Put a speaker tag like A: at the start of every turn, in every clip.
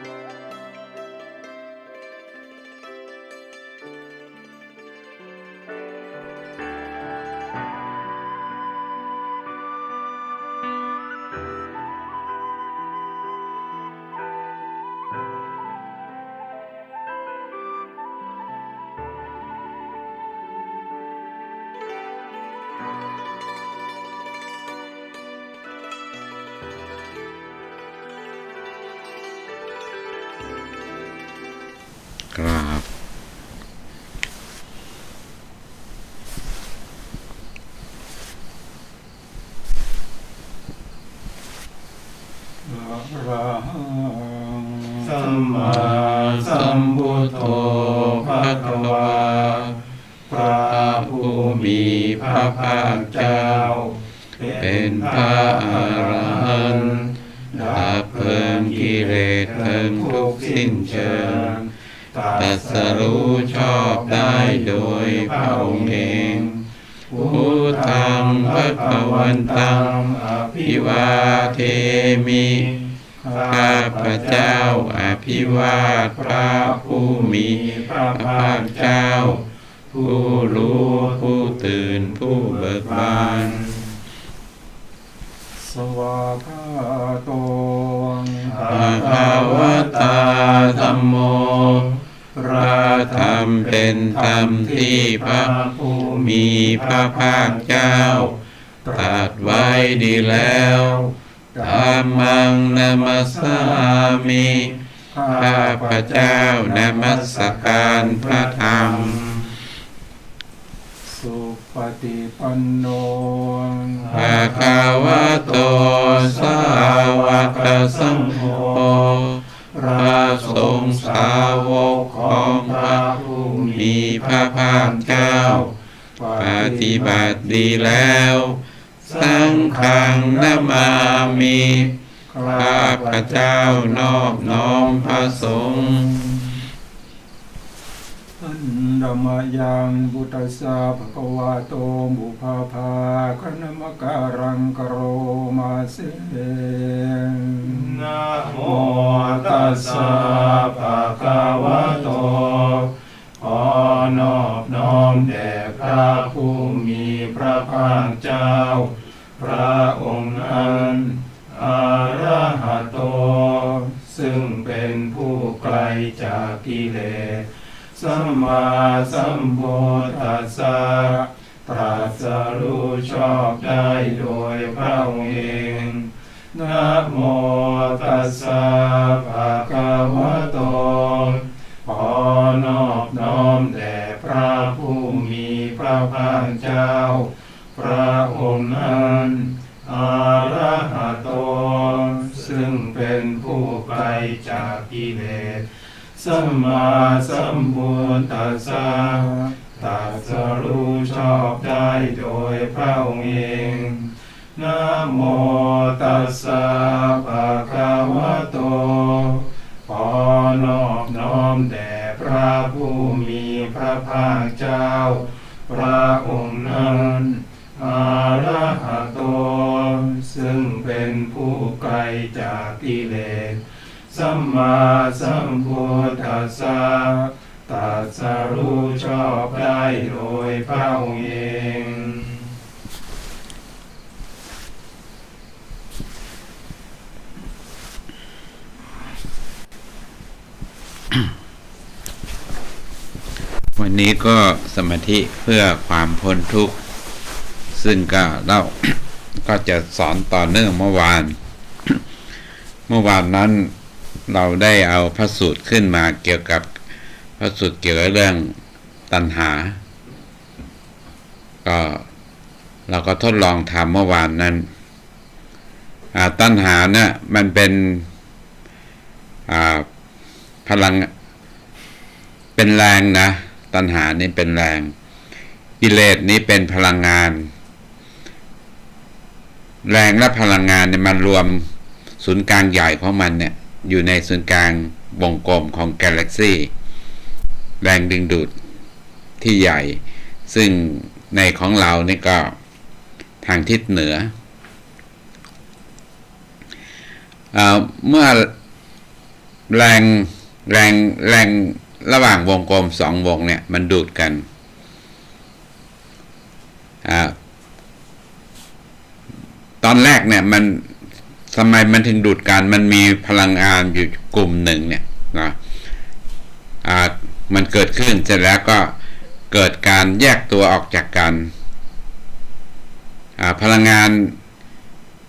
A: ครับ
B: ระหังสัมมาสัมพุทโธภะคะวาพระผู้มีพระภาคเจ้าเป็นพระอรหันต์ดับเพลิงกิเลสเพลิงทุกข์สิ้นเชิงตรัสรู้ชอบได้โดยพระองค์เองพุทธังภคะวันตังอภิวาเทมิข้าพระเจ้าอภิวาทพระผู้มีพระภาคเจ้าผู้รู้ผู้ตื่นผู้เบิกบานสวากขาโตภะคะวะตาธัมโมพระธรรมเป็นธรรมที่พระผู้มีพระภาคเจ้าตรัสไว้ดีแล้วธัมมังนะมัสสามิข้าพระเจ้านมัสการพระธรรมสุปฏิปันโนภะคะวะโตสาวกสังโฆพระสงฆ์สาวกของพระผู้มีพระภาคเจ้าปฏิบัติดีแล้วสังฆังนะมามิข้าพระเจ้านอบน้อมพระสงฆ์อันธรรมยังพุทธัสสะภะคะวะโตบุพพาคณมการังกโรมาเสนะโมตัสสะภะคะวะโตขอนอบน้อมแด่พระผู้มีพระภาคเจ้าพระองค์นั้นอรหัตโตซึ่งเป็นผู้ไกลจากกิเลสสัมมาสัมพุทธัสสะตรัสรู้ชอบได้โดยพระองค์เองนะโมตัสสะภะคะวะโตขอนอบน้อมแด่พระผู้มีพระภาคเจ้าพระองค์นั้นอรหัตโตซึ่งเป็นผู้ไกลจากกิเลสสัมมาสัมพุทธัสสะตรัสรู้ชอบได้โดยพระองค์เองนะโมตัสสะภะคะวะโตขอนอบน้อมแด่พระผู้มีพระภาคเจ้าพระองค์นั้นอรหัตโตซึ่งเป็นผู้ไกลจากกิเลสสัมมาสัมพุทธัสสะตรัสรู้ชอบได้โดยพระองค์เอง
A: วันนี้ก็สมาธิเพื่อความพ้นทุกข์ซึ่งก็ก็จะสอนต่อเนื่องเมื่อวานนั้นเราได้เอาพระสูตรขึ้นมาเกี่ยวกับพระสูตรเกี่ยวกับเรื่องตัณหาก็เราก็ทดลองทำเมื่อวานนั้นตัณหาเนี่ยมันเป็นพลังเป็นแรงนะตัณหานี่เป็นแรงกิเลสนี้เป็นพลังงานแรงและพลังงานเนี่ยมันรวมศูนย์กลางใหญ่ของมันเนี่ยอยู่ในศูนย์กลางวงกลมของกาแล็กซี่แรงดึงดูดที่ใหญ่ซึ่งในของเรานี่ก็ทางทิศเหนือเมื่อ แรงระหว่างวงกลม2วงเนี่ยมันดูดกันตอนแรกเนี่ยมันทำไมมันถึงดูดกันมันมีพลังงานอยู่กลุ่มหนึ่งเนี่ยนะมันเกิดขึ้นเสร็จแล้วก็เกิดการแยกตัวออกจากกันพลังงาน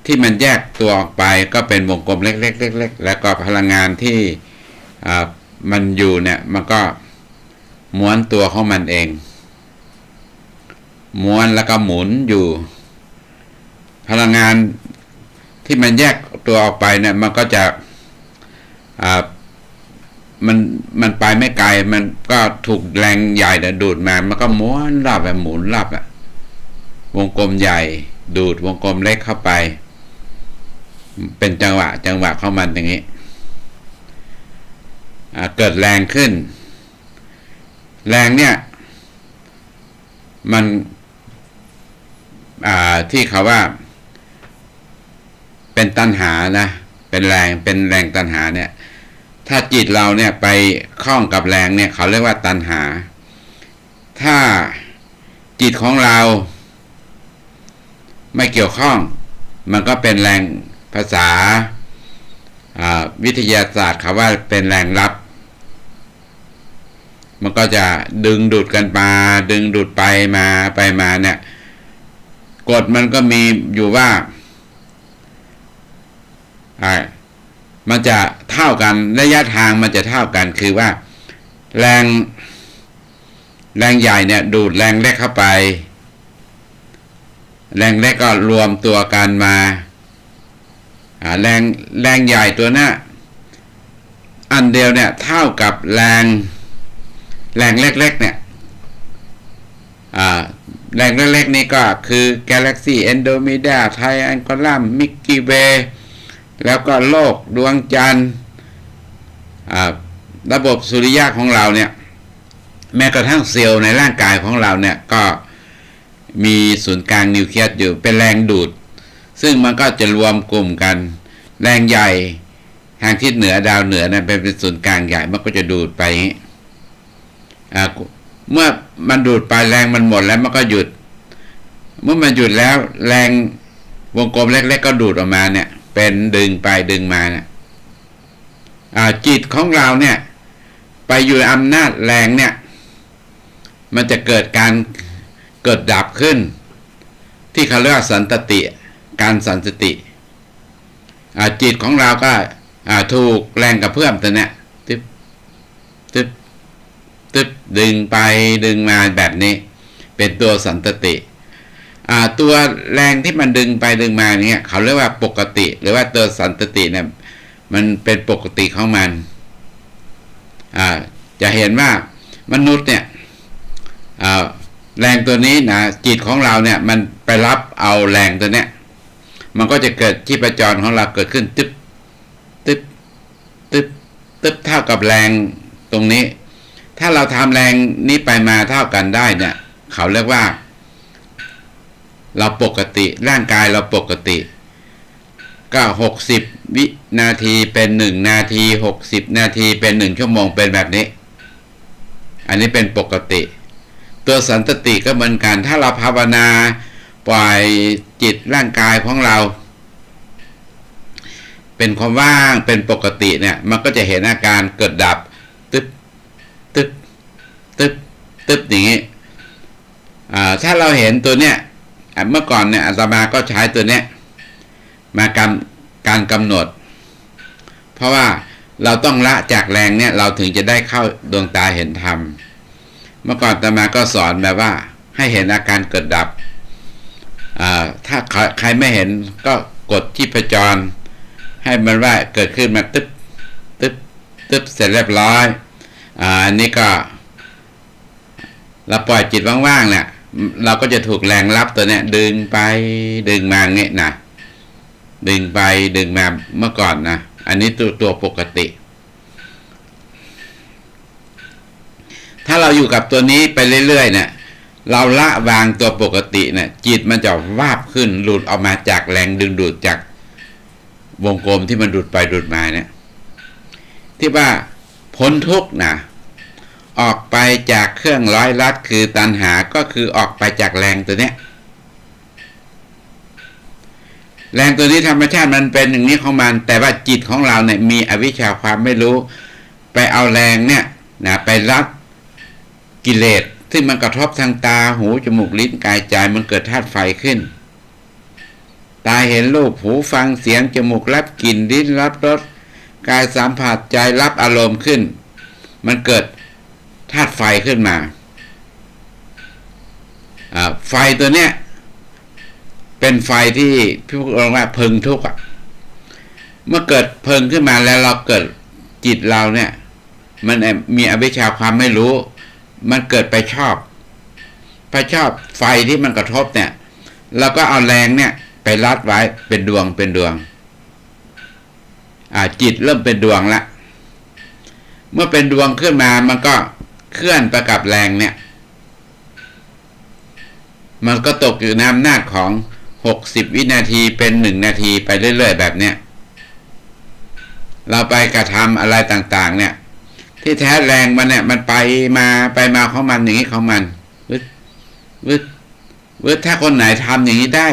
A: ที่มันแยกตัวออกไปก็เป็นวงกลมเล็กๆๆแล้วก็พลังงานที่มันอยู่เนี่ยมันก็ม้วนตัวของมันเองม้วนแล้วก็หมุนอยู่พลังงานที่มันแยกตัวออกไปเนี่ยมันก็จะมันไปไม่ไกลมันก็ถูกแรงใหญ่ดูดมามันก็ม้วนรอบแบบหมุนรอบวงกลมใหญ่ดูดวงกลมเล็กเข้าไปเป็นจังหวะของมันอย่างนี้เกิดแรงขึ้นแรงเนี่ยมันที่เขาว่าเป็นตัณหานะเป็นแรงตัณหาเนี่ยถ้าจิตเราเนี่ยไปคล้องกับแรงเนี่ยเขาเรียกว่าตัณหาถ้าจิตของเราไม่เกี่ยวข้องมันก็เป็นแรงภาษาวิทยาศาสตร์เขาว่าเป็นแรงรับมันก็จะดึงดูดกันมาดึงดูดไปมาเนี่ยกฎมันก็มีอยู่ว่ามันจะเท่ากันระยะทางมันจะเท่ากันคือว่าแรงใหญ่เนี่ยดูดแรงเล็กเข้าไปแรงเล็กก็รวมตัวกันมาแรงใหญ่ตัวน่ะอันเดียวเนี่ยเท่ากับแรงเล็กๆเนี่ยแรงเล็กๆนี่ก็คือกาแล็กซี่แอนโดมีดาไทแองกอลัมมิกกี้เวย์แล้วก็โลกดวงจันทร์ระบบสุริยะของเราเนี่ยแม้กระทั่งเซลล์ในร่างกายของเราเนี่ยก็มีศูนย์กลางนิวเคลียสอยู่เป็นแรงดูดซึ่งมันก็จะรวมกลุ่มกันแรงใหญ่ทางทิศเหนือดาวเหนือเนี่ยเป็นศูนย์กลางใหญ่มันก็จะดูดไปอย่างนี้เมื่อมันดูดไปแรงมันหมดแล้วมันก็หยุดเมื่อมันหยุดแล้วแรงวงกลมเล็กๆก็ดูดออกมาเนี่ยเป็นดึงไปดึงมาเนี่ยจิตของเราเนี่ยไปอยู่อำนาจแรงเนี่ยมันจะเกิดดับขึ้นที่เขาเรียกว่าสันตติการสันตติจิตของเราก็ถูกแรงกระเพื่อมตัวเนี้ยตึ๊บดึงไปดึงมาแบบนี้เป็นตัวสันตติตัวแรงที่มันดึงไปดึงมาเนี่ยเขาเรียกว่าปกติหรือว่าตัวสันตติเนี่ยมันเป็นปกติของมันจะเห็นว่ามนุษย์เนี่ยแรงตัวนี้นะจิตของเราเนี่ยมันไปรับเอาแรงตัวเนี้ยมันก็จะเกิดชีพจรของเราเกิดขึ้นตึ๊บเท่ากับแรงตรงนี้ถ้าเราทำแรงนี้ไปมาเท่ากันได้เนี่ยเขาเรียกว่าเราปกติร่างกายเราปกติก็60วินาทีเป็น1นาที60นาทีเป็น1ชั่วโมงเป็นแบบนี้อันนี้เป็นปกติตัวสันตติก็เหมือนกันถ้าเราภาวนาปล่อยจิตร่างกายของเราเป็นความว่างเป็นปกติเนี่ยมันก็จะเห็นอาการเกิดดับตึ๊บอย่างนี้ถ้าเราเห็นตัวเนี้ยเมื่อก่อนเนี่ยอาตมาก็ใช้ตัวเนี้ยมาการกำหนดเพราะว่าเราต้องละจากแรงเนี่ยเราถึงจะได้เข้าดวงตาเห็นธรรมเมื่อก่อนอาตมาก็สอนแบบว่าให้เห็นอาการเกิดดับถ้าใครไม่เห็นก็กดชีพจรให้มันว่าเกิดขึ้นมาตึ๊บเสร็จเรียบร้อยอันนี้ก็เราปล่อยจิตว่างๆเนี่ยเราก็จะถูกแรงรับตัวเนี้ยดึงไปดึงมาเงี้ยนะดึงไปดึงมาเมื่อก่อนนะอันนี้ตัวปกติถ้าเราอยู่กับตัวนี้ไปเรื่อยๆเนี่ยเราละวางตัวปกติเนี่ยจิตมันจะวาบขึ้นหลุดออกมาจากแรงดึงดูดจากวงกลมที่มันดูดไปดูดมาเนี่ย ที่ว่าพ้นทุกข์นะออกไปจากเครื่องร้อยลัดคือตัณหาก็คือออกไปจากแรงตัวเนี้ยแรงตัวนี้ธรรมชาติมันเป็นอย่างนี้ของมันแต่ว่าจิตของเราเนี่ยมีอวิชชาความไม่รู้ไปเอาแรงเนี่ยนะไปรับกิเลสซึ่งมันกระทบทางตาหูจมูกลิ้นกายใจมันเกิดธาตุไฟขึ้นตาเห็นรูปหูฟังเสียงจมูกรับกลิ่นลิ้นรับรสกายสัมผัสใจรับอารมณ์ขึ้นมันเกิดธาตุไฟขึ้นมาไฟตัวเนี้ยเป็นไฟที่พี่พูดว่าเพลิงทุกข์เมื่อเกิดเพลิงขึ้นมาแล้วเราเกิดจิตเราเนี่ยมันมีอวิชชาความไม่รู้มันเกิดไปชอบไฟที่มันกระทบเนี่ยเราก็เอาแรงเนี่ยไปรัดไว้เป็นดวงจิตเริ่มเป็นดวงละเมื่อเป็นดวงขึ้นมามันก็เคลื่อนไปกับแรงเนี่ยมันก็ตกอยู่ในอำนาจของ60วินาทีเป็น1นาทีไปเรื่อยๆแบบเนี้ยเราไปกระทำอะไรต่างๆเนี่ยที่แท้แรงมันเนี่ยมันไปมาของมันอย่างนี้ของมันวึดถ้าคนไหนทำอย่างนี้ได้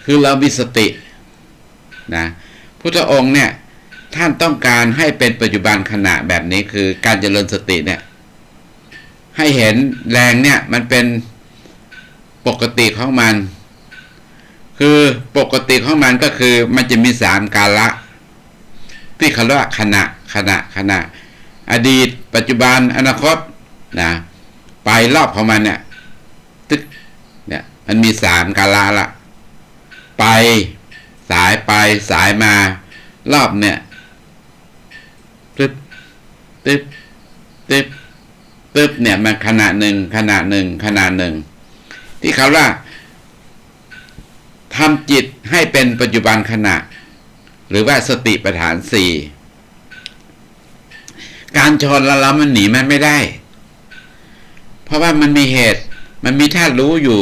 A: คือเรามีสตินะพุทธองค์เนี่ยท่านต้องการให้เป็นปัจจุบันขณะแบบนี้คือการเจริญสติเนี่ยให้เห็นแรงเนี่ยมันเป็นปกติของมันคือปกติของมันก็คือมันจะมี3กาละที่เขาเรียกว่าขณะอดีตปัจจุบันอนาคตนะไปรอบของมันเนี่ยตึ๊กเนี่ยมันมี3กาละละไปสายมารอบเนี่ยตึ๊บเนี่ยมันขณะหนึ่งที่เขาว่าทำจิตให้เป็นปัจจุบันขณะหรือว่าสติปัฏฐาน4การชนแล้วมันหนีมันไม่ได้เพราะว่ามันมีเหตุมันมีธาตุรู้อยู่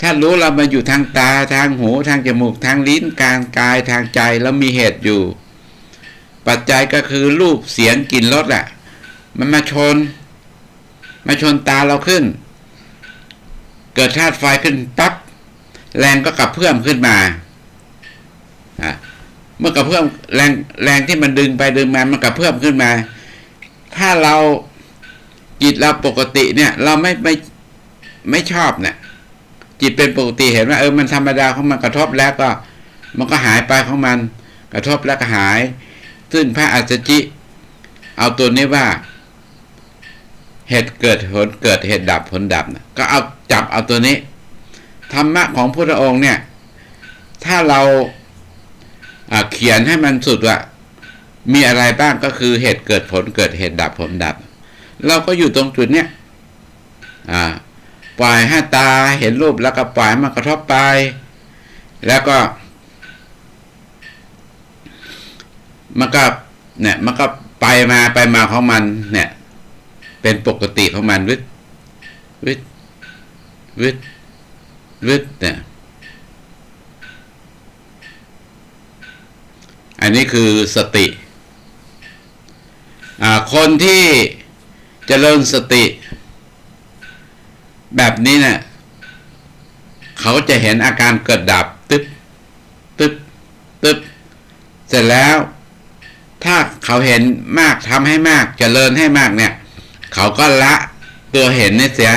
A: ธาตุรู้เรามาอยู่ทางตาทางหูทางจมูกทางลิ้นกายทางใจแล้วมีเหตุอยู่ปัจจัยก็คือรูปเสียงกลิ่นรสอ่ะมันมาชนตาเราขึ้นเกิดธาตุไฟขึ้นปั๊บแรงก็กระเพื่อมขึ้นมาเมื่อกระเพื่อมแรงที่มันดึงไปดึงมามันกระเพื่อมขึ้นมาถ้าเราจิตเราปกติเนี่ยเราไม่ชอบเนี่ยจิตเป็นปกติเห็นว่ามันธรรมดาของมันกระทบแล้วก็มันก็หายไปของมันกระทบแล้วก็หายซึ่งพระอัสสชิเอาตัวนี้ว่าเหตุเกิดผลเกิดเหตุดับผลดับนะก็เอาจับเอาตัวนี้ธรรมะของพุทธองค์เนี่ยถ้าเราเขียนให้มันสุดว่ามีอะไรบ้างก็คือเหตุเกิดผลเกิดเหตุดับผลดับเราก็อยู่ตรงจุดเนี้ยปล่อยให้ตาเห็นรูปแล้วก็ปล่อยมันกระทบไปแล้วก็มันก็ไปมาของมันเนี่ยเป็นปกติของมันวิทเนี่ยอันนี้คือสติคนที่เจริญสติแบบนี้เนี่ยเขาจะเห็นอาการเกิดดับตึ๊บเสร็จแล้วถ้าเขาเห็นมากทำให้มากเจริญให้มากเนี่ยเขาก็ละตัวเห็นนี่เสีย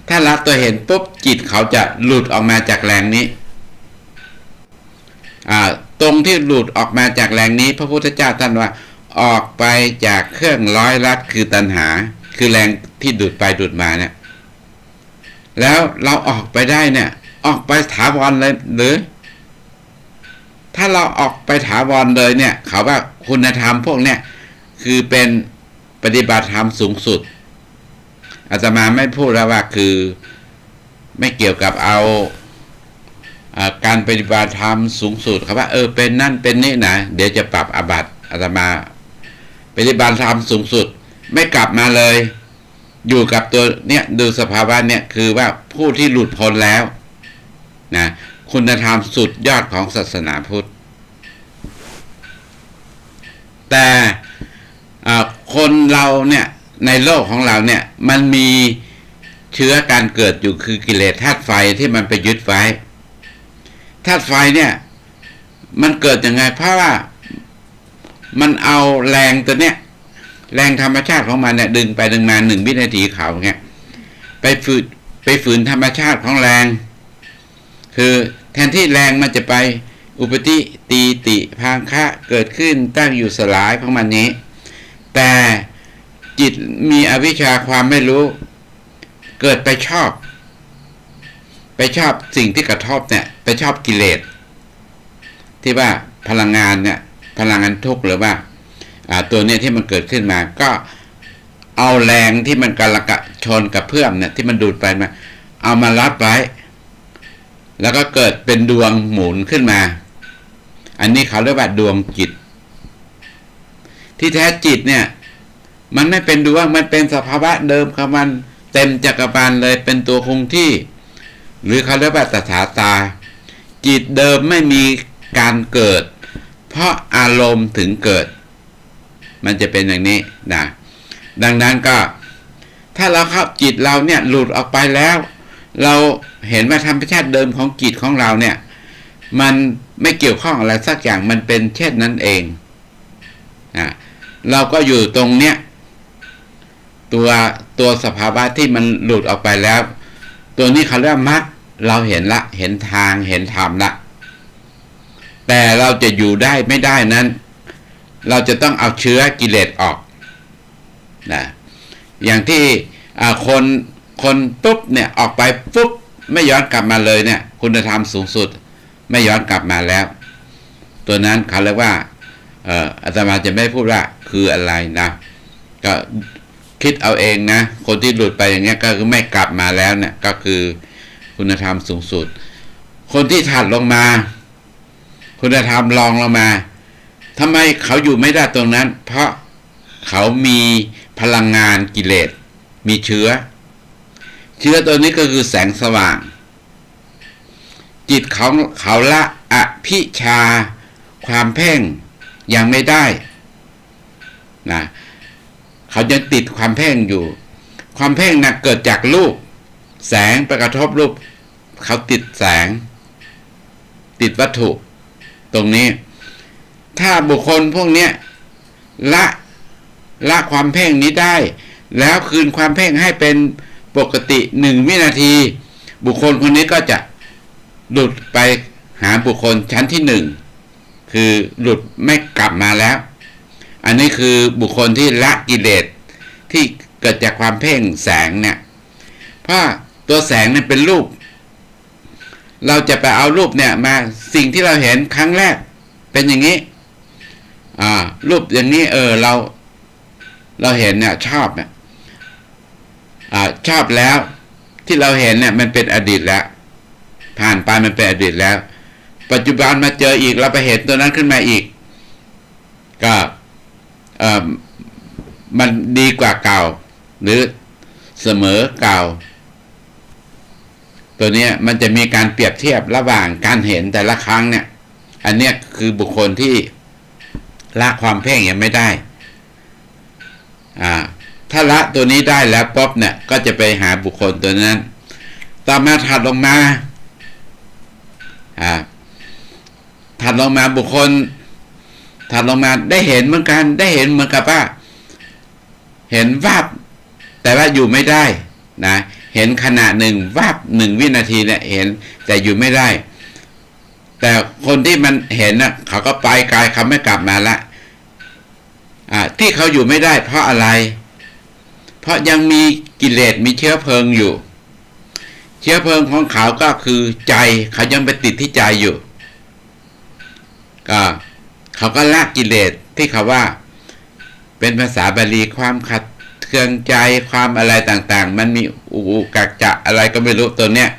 A: ถ้าละตัวเห็นปุ๊บจิตเขาจะหลุดออกมาจากแรงนี้ตรงที่หลุดออกมาจากแรงนี้พระพุทธเจ้าท่านว่าออกไปจากเครื่องร้อยลัดคือตัณหาคือแรงที่ดูดไปดูดมาเนี่ยแล้วเราออกไปได้เนี่ยออกไปถาวรเลยหรือถ้าเราออกไปถาวรเลยเนี่ยเขาว่าคุณธรรมพวกเนี้ยคือเป็นปฏิบัติธรรมสูงสุดอาตมาไม่พูดแล้วว่าคือไม่เกี่ยวกับเอาการปฏิบัติธรรมสูงสุดเขาว่าเป็นนั่นเป็นนี่นะเดี๋ยวจะปรับอาบัติอาตมาปฏิบัติธรรมสูงสุดไม่กลับมาเลยอยู่กับตัวเนี่ยดูสภาวะเนี่ยคือว่าผู้ที่หลุดพ้นแล้วนะคุณธรรมสุดยอดของศาสนาพุทธ เราเนี่ยในโลกของเราเนี่ยมันมีเชื้อการเกิดอยู่คือกิเลสธาตุไฟที่มันไปยึดไว้ธาตุไฟเนี่ยมันเกิดยังไงเพราะว่ามันเอาแรงตัวเนี้ยแรงธรรมชาติของมันเนี่ยดึงไปดึงมา1 วินาทีเขาเงี้ยไปฝืนธรรมชาติของแรงคือแทนที่แรงมันจะไปอุปติตีติพังคะเกิดขึ้นตั้งอยู่สลายของมันนี้แต่จิตมีอวิชชาความไม่รู้เกิดไปชอบสิ่งที่กระทบเนี่ยไปชอบกิเลสที่ว่าพลังงานเนี่ยพลังงานทุกข์หรือว่าตัวเนี้ยที่มันเกิดขึ้นมาก็เอาแรงที่มันกระกะชนกับเพื่อมเนี่ยที่มันดูดไปมาเอามารับไว้แล้วก็เกิดเป็นดวงหมุนขึ้นมาอันนี้เขาเรียกว่าดวงจิตที่แท้จิตเนี่ยมันไม่เป็นดวงมันเป็นสภาวะเดิมของมันเต็มจักรวาลเลยเป็นตัวคงที่หรือเขาเรียกว่าตถาตาจิตเดิมไม่มีการเกิดเพราะอารมณ์ถึงเกิดมันจะเป็นอย่างนี้นะดังนั้นก็ถ้าเราเข้าจิตเราเนี่ยหลุดออกไปแล้วเราเห็นว่าธรรมชาติเดิมของจิตของเราเนี่ยมันไม่เกี่ยวข้องอะไรสักอย่างมันเป็นเช่นนั้นเองเราก็อยู่ตรงเนี้ยตัวสภาวะที่มันหลุดออกไปแล้วตัวนี้เขาเรียกมรรคเราเห็นละเห็นทางเห็นธรรมละแต่เราจะอยู่ได้ไม่ได้นั้นเราจะต้องเอาเชื้อกิเลสออกนะอย่างที่คนปุ๊บเนี่ยออกไปปุ๊บไม่ย้อนกลับมาเลยเนี่ยคุณธรรมสูงสุดไม่ย้อนกลับมาแล้วตัวนั้นเขาเรียกว่าอาตมาจะไม่พูดว่าคืออะไรนะก็คิดเอาเองนะคนที่หลุดไปอย่างเงี้ยก็คือไม่กลับมาแล้วเนี่ยก็คือคุณธรรมสูงสุดคนที่ถัดลงมาคุณธรรมรองลงมาทำไมเขาอยู่ไม่ได้ตรงนั้นเพราะเขามีพลังงานกิเลสมีเชื้อตัวนี้ก็คือแสงสว่างจิตเขาละอภิชาความเพ่งยังไม่ได้นะเขายังติดความเพ่งอยู่ความเพ่งนะเกิดจากรูปแสงไปกระทบรูปเขาติดแสงติดวัตถุตรงนี้ถ้าบุคคลพวกนี้ละความเพ่งนี้ได้แล้วคืนความเพ่งให้เป็นปกติ1 วินาทีบุคคลคนนี้ก็จะหลุดไปหาบุคคลชั้นที่1คือหลุดไม่กลับมาแล้วอันนี้คือบุคคลที่ละกิเลสที่เกิดจากความเพ่งแสงเนี่ยเพราะตัวแสงเนี่ยเป็นรูปเราจะไปเอารูปเนี่ยมาสิ่งที่เราเห็นครั้งแรกเป็นอย่างนี้รูปอย่างนี้เราเห็นเนี่ยชอบเนี่ยชอบแล้วที่เราเห็นเนี่ยมันเป็นอดีตแล้วผ่านไปมันเป็นอดีตแล้วปัจจุบันมาเจออีกเราไปเห็นตัวนั้นขึ้นมาอีกก็มันดีกว่าเก่าหรือเสมอเก่าตัวนี้มันจะมีการเปรียบเทียบระหว่างการเห็นแต่ละครั้งเนี่ยอันเนี้ยคือบุคคลที่ละความเพ่งยังไม่ได้ถ้าละตัวนี้ได้แล้วป๊อบเนี่ยก็จะไปหาบุคคลตัวนั้นต่อมาถัดลงมาบุคคลถัดลงมาได้เห็นเหมือนกันได้เห็นเหมือนกับว่าเห็นวาบแต่ว่าอยู่ไม่ได้นะเห็นขณะหนึ่งวาบ1 วินาทีเนี่ยเห็นแต่อยู่ไม่ได้แต่คนที่มันเห็นน่ะเขาก็ไปไกลเขาไม่กลับมาละที่เขาอยู่ไม่ได้เพราะอะไรเพราะยังมีกิเลสมีเชื้อเพลิงอยู่เชื้อเพลิงของเขาก็คือใจเขายังไปติดที่ใจอยู่ก็เขาก็ละกิเลสที่เขาว่าเป็นภาษาบาลีความขัดเคืองใจความอะไรต่างๆมันมีอุกัจจะอะไรก็ไม่รู้ตัวเนี้ย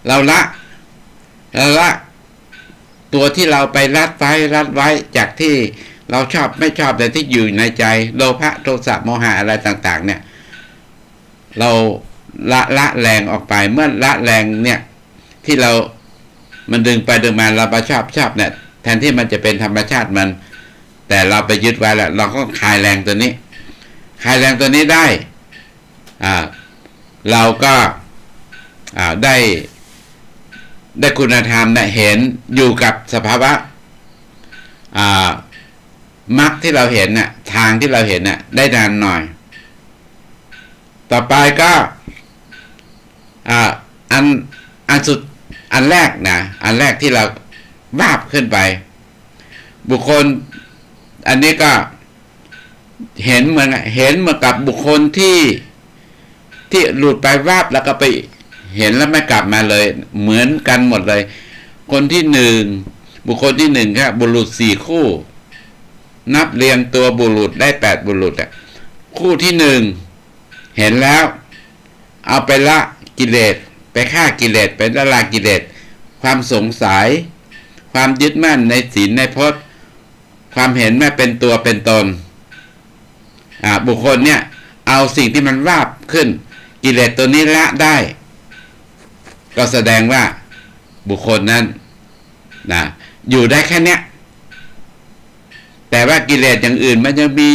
A: เราละตัวที่เราไปรัดไว้จากที่เราชอบไม่ชอบแต่ที่อยู่ในใจโลภะโทสะโมหะอะไรต่างๆเนี่ยเราละแรงออกไปเมื่อละแรงเนี่ยที่มันดึงไปดึงมาเราไปชอบเนี่ยแทนที่มันจะเป็นธรรมชาติมันแต่เราไปยึดไว้แล้วเราก็คลายแรงตัวนี้ คลายแรงตัวนี้ได้เราก็ได้คุณธรรมเห็นอยู่กับสภาวะมรรคที่เราเห็นทางที่เราเห็นได้นานหน่อยต่อไปก็อันแรกอันแรกที่เราวาบขึ้นไปบุคคลอันนี้ก็เห็นเหมือนกับบุคคลที่หลุดไปวาบแล้วก็ไปเห็นแล้วไม่กลับมาเลยเหมือนกันหมดเลยคนที่หนึ่งบุคคลที่หนึ่งครับบุรุษ4 คู่นับเรียงตัวบุรุษได้8 บุรุษคู่ที่หนึ่งเห็นแล้วเอาไปละกิเลสไปฆ่ากิเลสไปละลายกิเลสความสงสัยความยึดมั่นในศีลในพจน์ความเห็นไม่เป็นตัวเป็นตนบุคคลเนี่ยเอาสิ่งที่มันวาบขึ้นกิเลสตัวนี้ละได้ก็แสดงว่าบุคคลนั้นอยู่ได้แค่เนี้ยแต่ว่ากิเลสอย่างอื่นมันยังมี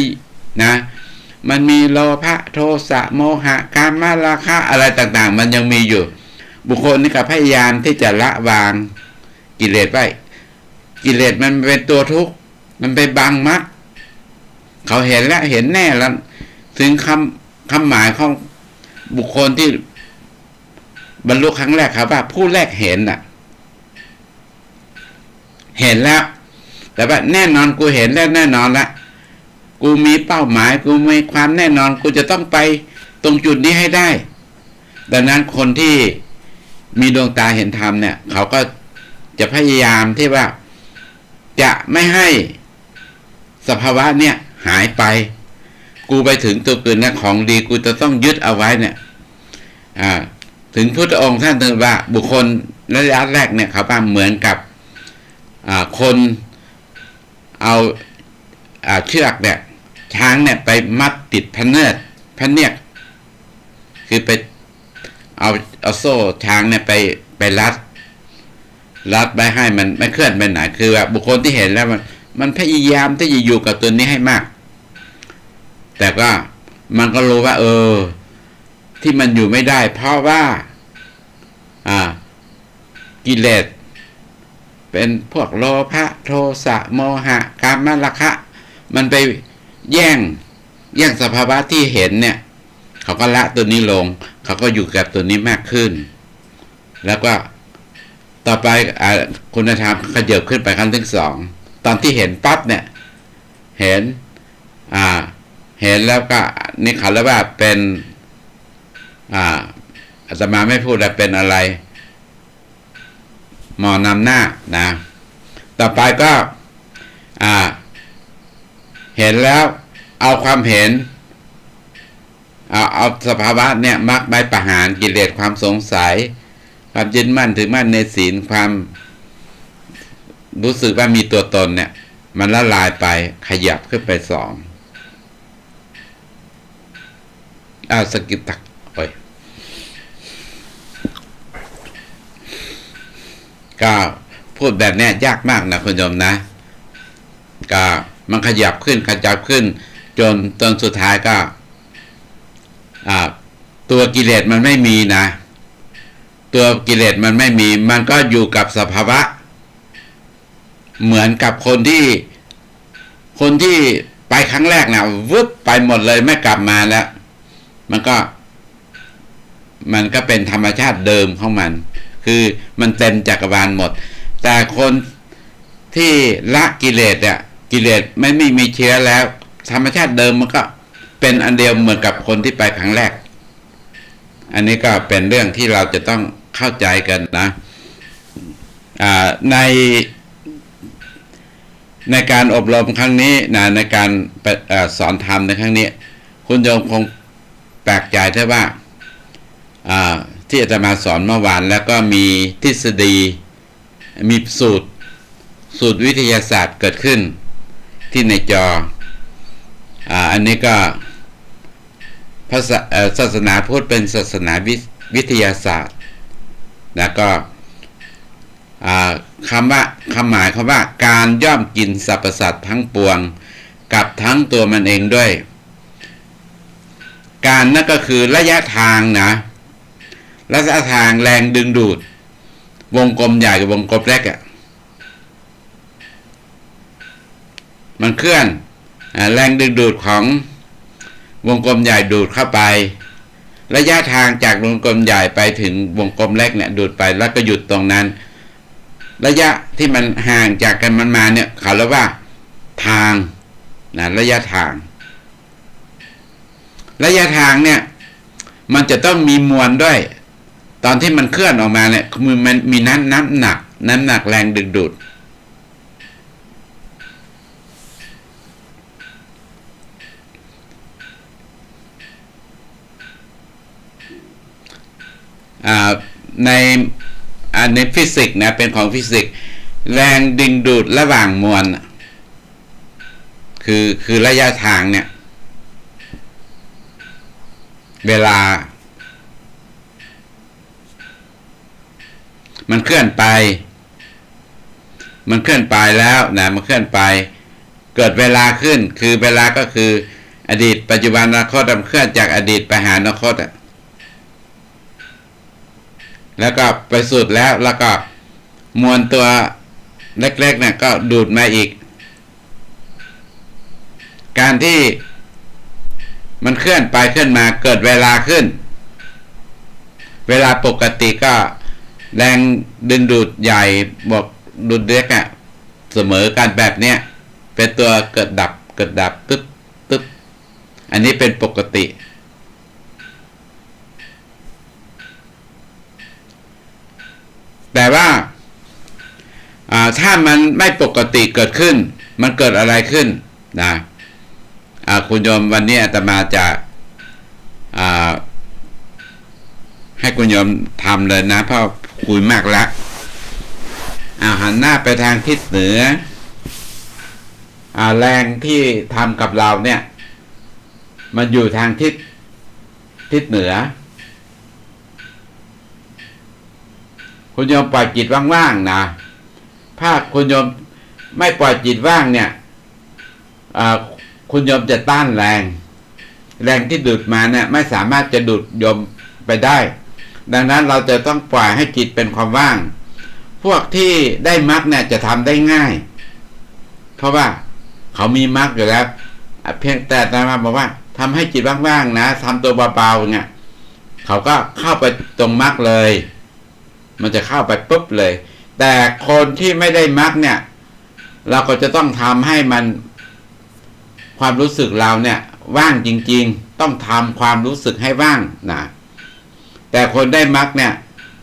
A: มันมีโลภะโทสะโมหะกามราคะอะไรต่างๆมันยังมีอยู่บุคคลนี่ก็พยายามที่จะละวางกิเลสไว้กิเลสมันเป็นตัวทุกข์มันไปบังมัดเขาเห็นแล้วเห็นแน่แล้วถึงคำหมายของบุคคลที่บรรลุครั้งแรกครับว่าผู้แรกเห็นเห็นแล้วแต่ว่าแน่นอนกูเห็นแล้วแน่นอนละกูมีเป้าหมายกูมีความแน่นอนกูจะต้องไปตรงจุดนี้ให้ได้ดังนั้นคนที่มีดวงตาเห็นธรรมเนี่ยเขาก็จะพยายามที่ว่าจะไม่ให้สภาวะเนี่ยหายไปกูไปถึงตัวเกินนะของดีกูจะต้องยึดเอาไว้เนี่ยถึงพุทธองค์ท่านถึงว่าบุคคลระยะแรกเนี่ยเขาว่าเหมือนกับคนเอาเชือกเนี่ยช้างเนี่ยไปมัดติดพเนียดคือไปเอาโซ่ช้างเนี่ยไปรัดไปให้มันไม่เคลื่อนไปไหนคือว่าบุคคลที่เห็นแล้วมันพยายามที่จะอยู่กับตัวนี้ให้มากแต่ก็มันก็รู้ว่าที่มันอยู่ไม่ได้เพราะว่ากิเลสเป็นพวกโลภะโทสะโมหะกามราคะมันไปแย่งสภาวะที่เห็นเนี่ยเขาก็ละตัวนี้ลงเขาก็อยู่กับตัวนี้มากขึ้นแล้วก็ต่อไปคุณธรรมขยับขึ้นไปขั้นที่2ตอนที่เห็นปั๊บเนี่ยเห็นแล้วก็นี่เขาเรียกว่าเป็นอาตมาไม่พูดแล้วเป็นอะไรหมอนำหน้าต่อไปก็เห็นแล้วเอาความเห็นเอาสภาวะเนี่ยมรรคไปประหารกิเลสความสงสัยความยึดมั่นถือมั่นในศีลความรู้สึกว่ามีตัวตนเนี่ยมันละลายไปขยับขึ้นไป2สกิตักก็พูดแบบนี้ยากมากนะคุณโยมนะก็มันขยับขึ้นจนสุดท้ายก็ตัวกิเลสมันไม่มีนะตัวกิเลสมันไม่มีมันก็อยู่กับสภาวะเหมือนกับคนที่ไปครั้งแรกนะวึบไปหมดเลยไม่กลับมาแล้วมันก็เป็นธรรมชาติเดิมของมันคือมันเต็มจักรวาลหมดแต่คนที่ละกิเลสกิเลสไม่มีเชื้อแล้วธรรมชาติเดิมมันก็เป็นอันเดียวเหมือนกับคนที่ไปครั้งแรกอันนี้ก็เป็นเรื่องที่เราจะต้องเข้าใจกันนะในการอบรมครั้งนี้ในการสอนธรรมในครั้งนี้คุณโยมคงแปลกใจใช่ว่าที่อาตมาสอนเมื่อวานแล้วก็มีทฤษฎีมีสูตรวิทยาศาสตร์เกิดขึ้นที่ในจออันนี้ก็ศาสนาพุทธเป็นศาสนาวิทยาศาสตร์แล้วก็คำหมายว่าการย่อมกินสรรพสัตว์ทั้งปวงกับทั้งตัวมันเองด้วย การนั่นก็คือระยะทางนะระยะทางแรงดึงดูดวงกลมใหญ่กับวงกลมเล็กมันเคลื่อนแรงดึงดูดของวงกลมใหญ่ดูดเข้าไประยะทางจากวงกลมใหญ่ไปถึงวงกลมเล็กเนี่ยดูดไปแล้วก็หยุดตรงนั้นระยะที่มันห่างจากกันมันมาเนี่ยเขาเรียกว่าทางนะระยะทางเนี่ยมันจะต้องมีมวลด้วยตอนที่มันเคลื่อนออกมาเนี่ยมันมีน้ำหนักแรงดึงดูดในฟิสิกส์นะเป็นของฟิสิกส์แรงดึงดูดระหว่างมวลคือระยะทางเนี่ยเวลามันเคลื่อนไปแล้วนะมันเคลื่อนไปเกิดเวลาขึ้นคือเวลาก็คืออดีตปัจจุบันอนาคตมันเคลื่อนจากอดีตไปหาอนาคตแล้วก็ไปสุดแล้วก็มวลตัวเล็กๆเนี่ยก็ดูดมาอีกการที่มันเคลื่อนไปเคลื่อนมาเกิดเวลาขึ้นเวลาปกติก็แรงดึงดูดใหญ่บวกดูดเล็กเสมอกันแบบเนี้ยเป็นตัวเกิดดับตึ๊บอันนี้เป็นปกติแต่ว่าถ้ามันไม่ปกติเกิดขึ้นมันเกิดอะไรขึ้นนะคุณโยมวันนี้อาตมาจะให้คุณโยมทำเลยนะเพราะคุยมากแล้วหันหน้าไปทางทิศเหนือแรงที่ทำกับเราเนี่ยมันอยู่ทางทิศเหนือคุณโยมปล่อยจิตว่างๆนะถ้าคุณโยมไม่ปล่อยจิตว่างเนี่ยคุณโยมจะต้านแรงที่ดูดมาเนี่ยไม่สามารถจะดูดโยมไปได้ดังนั้นเราจะต้องปล่อยให้จิตเป็นความว่างพวกที่ได้มรรคเนี่ยจะทำได้ง่ายเพราะว่าเขามีมรรคอยู่แล้วเพียงแต่อาจารย์บอกว่าทำให้จิตว่างๆนะทำตัวเบาๆเนี่ยเขาก็เข้าไปตรงมรรคเลยมันจะเข้าไปปุ๊บเลยแต่คนที่ไม่ได้มรรคเนี่ยเราก็จะต้องทำให้มันความรู้สึกเราเนี่ยว่างจริงๆต้องทำความรู้สึกให้ว่างนะแต่คนได้มรรคเนี่ย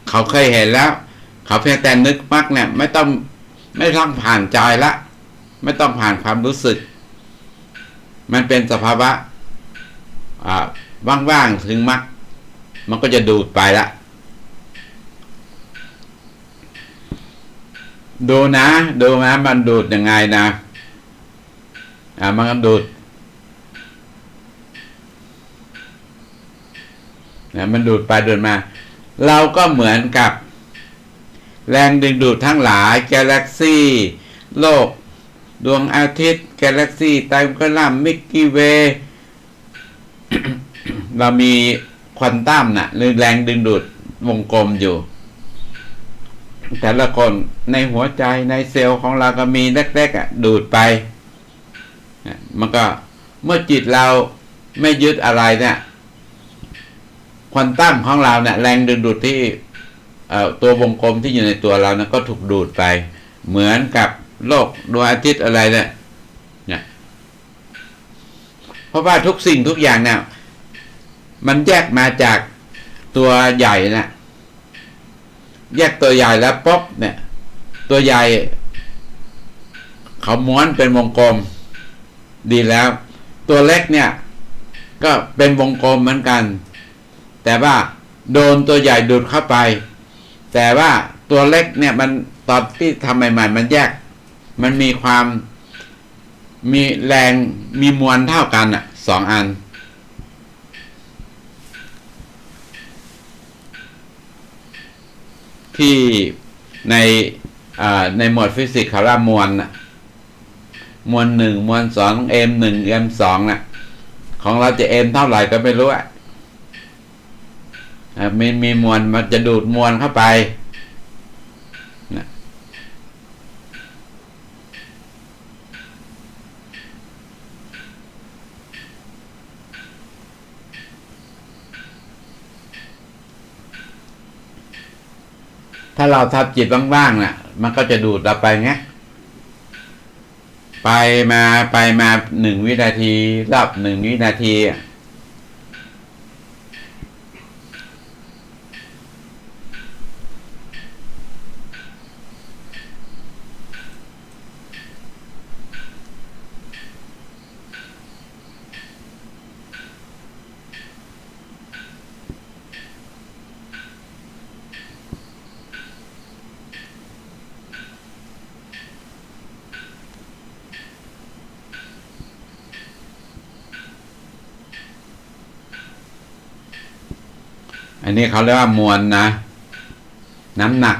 A: เขาเคยเห็นแล้วเขาเพียงแต่นึกมรรคเนี่ยไม่ต้องผ่านใจละไม่ต้องผ่านความรู้สึกมันเป็นสภาวะว่างๆถึงมรรคมันก็จะดูดไปละดูนะมันดูดยังไงนะมันก็ดูดมันดูดไปดูดมาเราก็เหมือนกับแรงดึงดูดทั้งหลายกาแล็กซี่โลกดวงอาทิตย์กาแล็กซี่ไตรกลัมมิลกี้เวย์ เรามีควอนตัมหรือแรงดึงดูดวงกลมอยู่แต่ละคนในหัวใจในเซลล์ของเราก็มีเล็กๆดูดไปมันก็เมื่อจิตเราไม่ยึดอะไรเนี่ยควอนตัมของเราเนี่ยแรงดึงดูดที่ตัววงกลมที่อยู่ในตัวเรานะก็ถูกดูดไปเหมือนกับโลกดวงอาทิตย์อะไรเนี่ยเพราะว่าทุกสิ่งทุกอย่างเนี่ยมันแยกมาจากตัวใหญ่นะแยกตัวใหญ่แล้วป๊บเนี่ยตัวใหญ่เขาม้วนเป็นวงกลมดีแล้วตัวเล็กเนี่ยก็เป็นวงกลมเหมือนกันแต่ว่าโดนตัวใหญ่ดูดเข้าไปแต่ว่าตัวเล็กเนี่ยมันตอนที่ทำใหม่ๆมันแยกมันมีความมีแรงมีมวลเท่ากันสองอันที่ในหมวดฟิสิกส์เขาเรียกมวล1 มวล 2 m1 m2 ของเราจะเอ็นเท่าไหร่ก็ไม่รู้อ่ะมีมวลมันจะดูดมวลเข้าไปนะถ้าเราทับจิตว่างๆน่ะมันก็จะดูดเราไปไงไปมา1 วินาทีรอบ1 วินาทีอันนี้เขาเรียกว่ามวลนะน้ำหนัก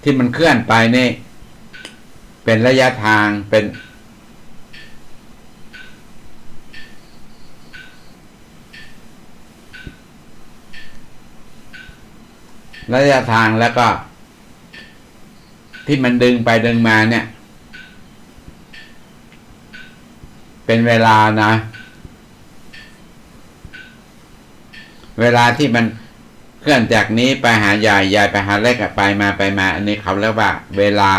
A: ที่มันเคลื่อนไปนี่เป็นระยะทางเป็นระยะทางแล้วก็ที่มันดึงไปดึงมาเนี่ยเป็นเวลานะเวลาที่มันเคลื่อนจากนี้ไปหาใหญ่ไปหาเล็กไปมาอันนี้เขาเรียกว่าเวลา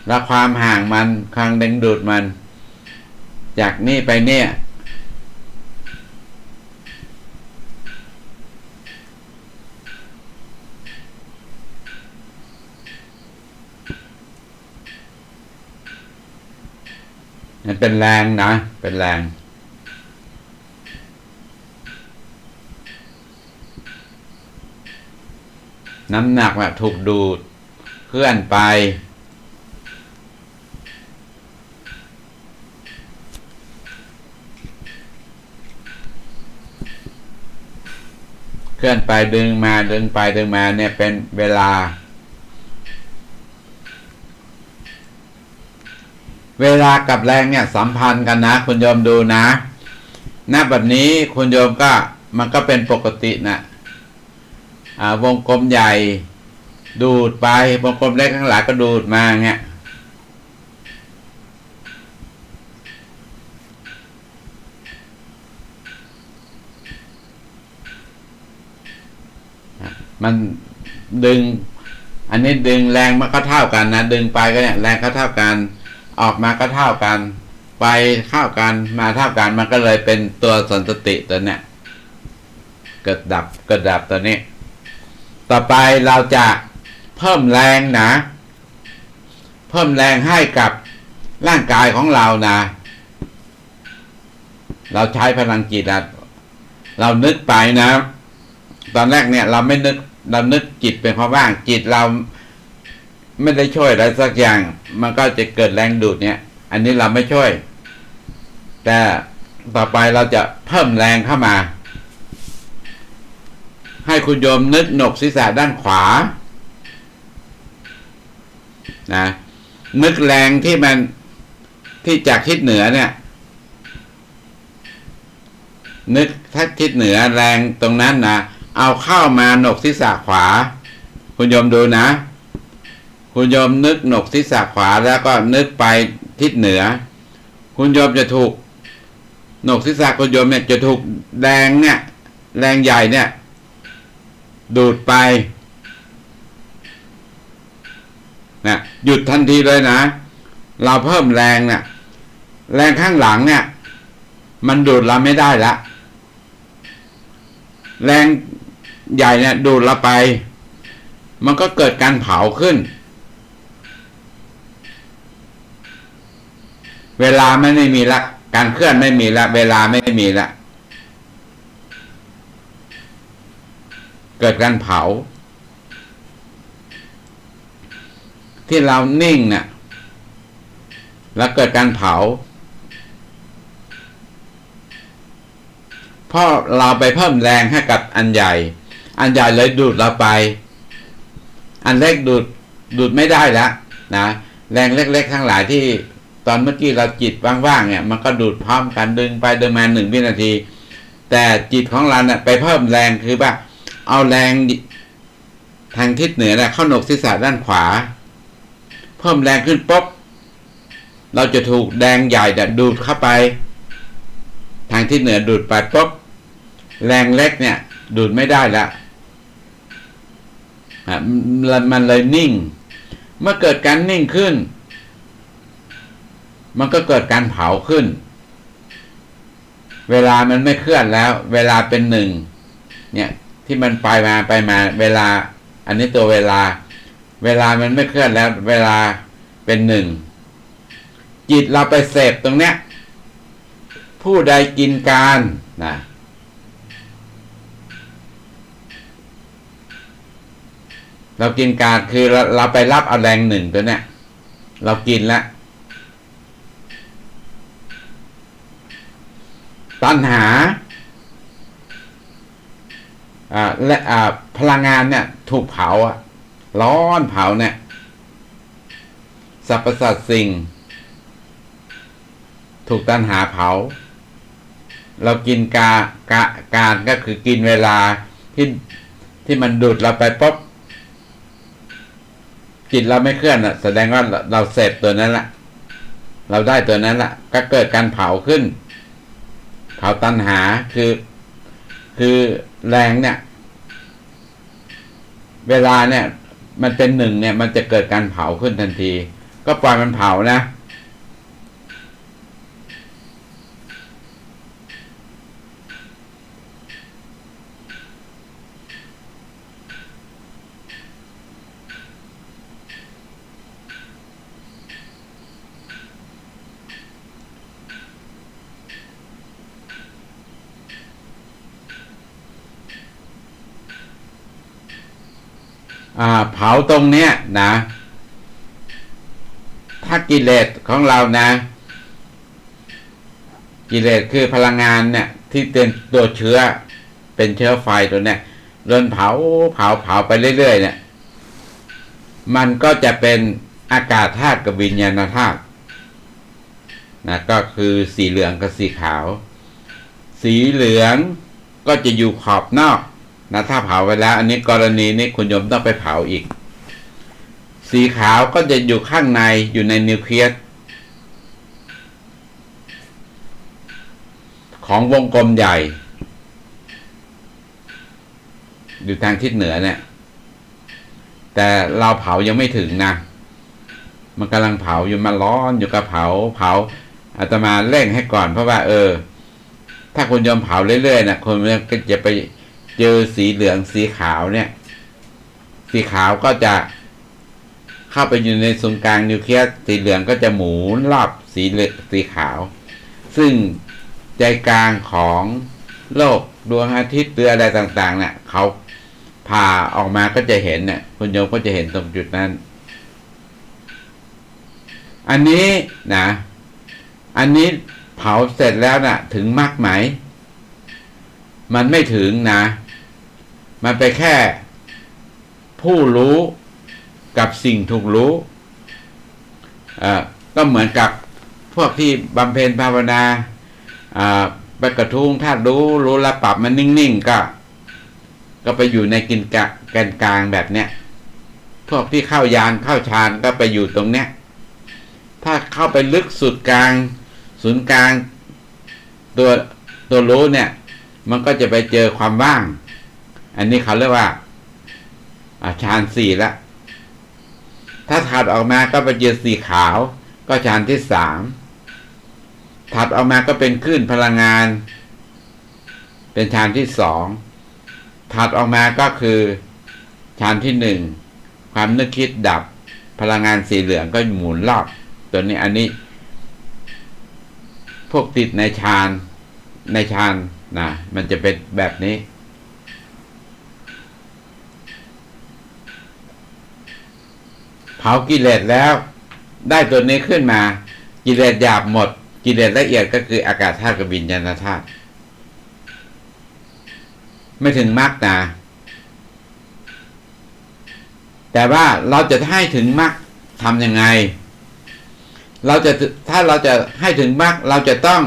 A: และความห่างมันความดึงดูดมันจากนี้ไปเนี่ยมันเป็นแรงนะเป็นแรงน้ำหนักถูกดูดเคลื่อนไปเคลื่อนไปดึงมาเนี่ยเป็นเวลากับแรงเนี่ยสัมพันธ์กันนะคุณโยมดูนะหน้าแบบนี้คุณโยมก็มันก็เป็นปกตินะวงกลมใหญ่ดูดไปวงกลมเล็กข้างหลังก็ดูดมาเงี้ยมันดึงอันนี้ดึงแรงมันก็เท่ากันนะดึงไปก็เนี่ยแรงก็เท่ากันออกมาก็เท่ากันไปเท่ากันมาเท่ากันมันก็เลยเป็นตัวสันตติตัวเนี้ยเกิดดับตัวนี้ต่อไปเราจะเพิ่มแรงนะเพิ่มแรงให้กับร่างกายของเรานะเราใช้พลังจิตเรานึกไปนะตอนแรกเนี่ยเราไม่นึกเรานึกจิตเป็นความว่างจิตเราไม่ได้ช่วยอะไรสักอย่างมันก็จะเกิดแรงดูดเนี่ยอันนี้เราไม่ช่วยแต่ต่อไปเราจะเพิ่มแรงเข้ามาให้คุณโยมนึกหนกศีรษะด้านขวานะนึกแรงที่มันที่จากทิศเหนือเนี่ยนึกทัศทิศเหนือแรงตรงนั้นนะเอาเข้ามาหนกศีรษะขวาคุณโยมดูนะคุณโยมนึกหนกศีรษะขวาแล้วก็นึกไปทิศเหนือคุณโยมจะถูกหนกศีรษะคุณโยมเนี่ยจะถูกแรงเนี่ยแรงใหญ่เนี่ยดูดไปนะหยุดทันทีเลยนะเราเพิ่มแรงเนี่ยแรงข้างหลังเนี่ยมันดูดเราไม่ได้ละแรงใหญ่เนี่ยดูดเราไปมันก็เกิดการเผาขึ้นเวลาไม่มีละการเคลื่อนไม่มีละเวลาไม่มีละเกิดการเผาที่เรานิ่งเนี่ยแล้วเกิดการเผาเพราะเราไปเพิ่มแรงให้กับอันใหญ่เลยดูดเราไปอันเล็กดูดไม่ได้แล้วนะแรงเล็กๆทั้งหลายที่ ตอนเมื่อกี้เราจิตว่างๆเนี่ยมันก็ดูดพร้อมกันดึงไปดึงมา1 วินาทีแต่จิตของเราเนี่ยไปเพิ่มแรงคือว่าเอาแรงทางทิศเหนือเข้าโหนกศีรษะด้านขวาเพิ่มแรงขึ้นปุ๊บเราจะถูกแรงใหญ่ดูดเข้าไปทางทิศเหนือดูดไปปุ๊บแรงเล็กเนี่ยดูดไม่ได้แล้วมันเลยนิ่งเมื่อเกิดการนิ่งขึ้นมันก็เกิดการเผาขึ้นเวลามันไม่เคลื่อนแล้วเวลาเป็น1เนี่ยที่มันไปมาเวลาอันนี้ตัวเวลามันไม่เคลื่อนแล้วเวลาเป็น1จิตเราไปเสพตรงเนี้ยผู้ใดกินการนะเรากินการคือเราไปรับเอาแรง1ตัวเนี้ยเรากินแล้วตัณหาและพลังงานเนี่ยถูกเผาร้อนเผาเนี่ยสรรพสัตว์สิ่งถูกตัณหาเผาเรากินการก็คือกินเวลาที่มันดูดเราไปปุ๊บจิตเราไม่เคลื่อนแสดงว่าเราเสพตัวนั้นแหละเราได้ตัวนั้นแหละก็เกิดการเผาขึ้นเผาตัณหาคือแรงเนี่ยเวลาเนี่ยมันเป็น1เนี่ยมันจะเกิดการเผาขึ้นทันทีก็ปล่อยมันเผานะเผาตรงเนี้ยนะถ้ากิเลสของเรานะกิเลสคือพลังงานเนี่ยที่เป็นตัวเชื้อเป็นเชื้อไฟตัวเนี้ยโดนเผาไปเรื่อยๆเนี่ยมันก็จะเป็นอากาศธาตุกับวิญญาณธาตุนะก็คือสีเหลืองกับสีขาวสีเหลืองก็จะอยู่ขอบนอกนะถ้าเผาไปแล้วอันนี้กรณีนี้คุณโยมต้องไปเผาอีกสีขาวก็จะอยู่ข้างในอยู่ในนิวเคลียสของวงกลมใหญ่อยู่ทางทิศเหนือเนี่ยแต่เราเผายังไม่ถึงนะมันกำลังเผาอยู่มันร้อนอยู่กับเผาอาตมาเร่งให้ก่อนเพราะว่าถ้าคุณโยมเผาเรื่อยๆนะคุณก็จะไปเจอสีเหลืองสีขาวเนี่ยสีขาวก็จะเข้าไปอยู่ในศูนย์กลางนิวเคลียสสีเหลืองก็จะหมุนรอบสีขาวซึ่งใจกลางของโลกดวงอาทิตย์หรืออะไรต่างๆเนี่ยเขาผ่าออกมาก็จะเห็นเนี่ยคุณโยมก็จะเห็นตรงจุดนั้นอันนี้นะอันนี้เผาเสร็จแล้วน่ะถึงมรรคไหมมันไม่ถึงนะมันไปแค่ผู้รู้กับสิ่งถูกรู้ก็เหมือนกับพวกที่บำเพ็ญภาวนาไปกระทุ้งธาตุรู้แล้วปรับมันนิ่งๆก็ไปอยู่ในแกนกลางแบบเนี้ยพวกที่เข้ายานเข้าฌานก็ไปอยู่ตรงเนี้ยถ้าเข้าไปลึกสุดกลางศูนย์กลางตัวรู้เนี่ยมันก็จะไปเจอความว่างอันนี้เขาเรียกว่าฌาน4ละถ้าถัดออกมาก็ไปเจอสีขาวก็ฌานที่3ถัดออกมาก็เป็นคลื่นพลังงานเป็นฌานที่2ถัดออกมาก็คือฌานที่1ความนึกคิดดับพลังงานสีเหลืองก็หมุนรอบตัวนี้อันนี้พวกติดในฌานนะมันจะเป็นแบบนี้เผากิเลสแล้วได้ตัวนี้ขึ้นมากิเลสหยาบหมดกิเลสละเอียดก็คืออากาศธาตุกับวิญญาณธาตุไม่ถึงมรรคนะแต่ว่าเราจะให้ถึงมรรคทำยังไง ถ้าเราจะให้ถึงมรรคเราจะต้อง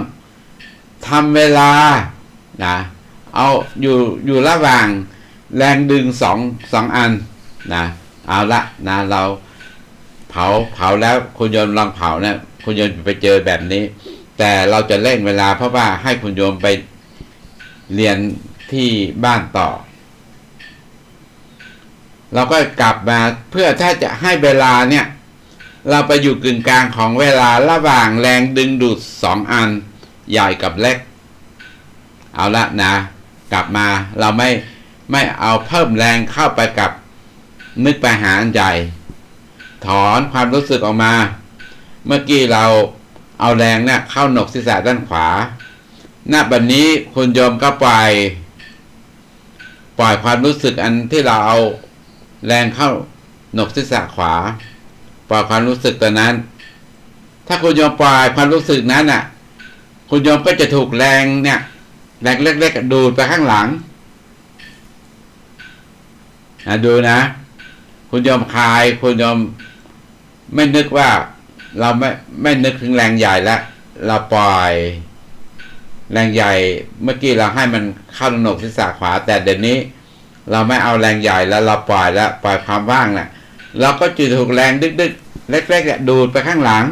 A: ทำเวลานะเอาอยู่ระหว่างแรงดึงสองอันนะเอาละนะเราเผาแล้วคุณโยมลองเผาเนี่ยคุณโยมไปเจอแบบนี้แต่เราจะเร่งเวลาเพราะว่าให้คุณโยมไปเรียนที่บ้านต่อเราก็กลับมาเพื่อถ้าจะให้เวลาเนี่ยเราไปอยู่กึ่งกลางของเวลาระหว่างแรงดึงดูด2อันใหญ่กับเล็กเอาละนะกลับมาเราไม่เอาเพิ่มแรงเข้าไปกับนึกไปหาอันใหญ่ถอนความรู้สึกออกมาเมื่อกี้เราเอาแรงเนี่ยเข้าหนกศีรษะด้านขวาณบัดนี้คุณโยมก็ปล่อยความรู้สึกอันที่เราเอาแรงเข้าหนกศีรษะขวาปล่อยความรู้สึกตัวนั้นถ้าคุณโยมปล่อยความรู้สึกนั้นน่ะคุณโยมก็จะถูกแรงเนี่ยแรงเล็กๆดูดไปข้างหลังดูนะคุณโยมคลายคุณโยมไม่นึกว่าเราไม่นึกถึงแรงใหญ่แล้วเราปล่อยแรงใหญ่เมื่อกี้เราให้มันเข้าหนกศีรษะขวาแต่เดี๋ยวนี้เราไม่เอาแรงใหญ่แล้วเราปล่อยแล้วปล่อยความว่างน่ะเราก็จะถูกแรงดึกๆเล็กๆดูดไปข้างหลัง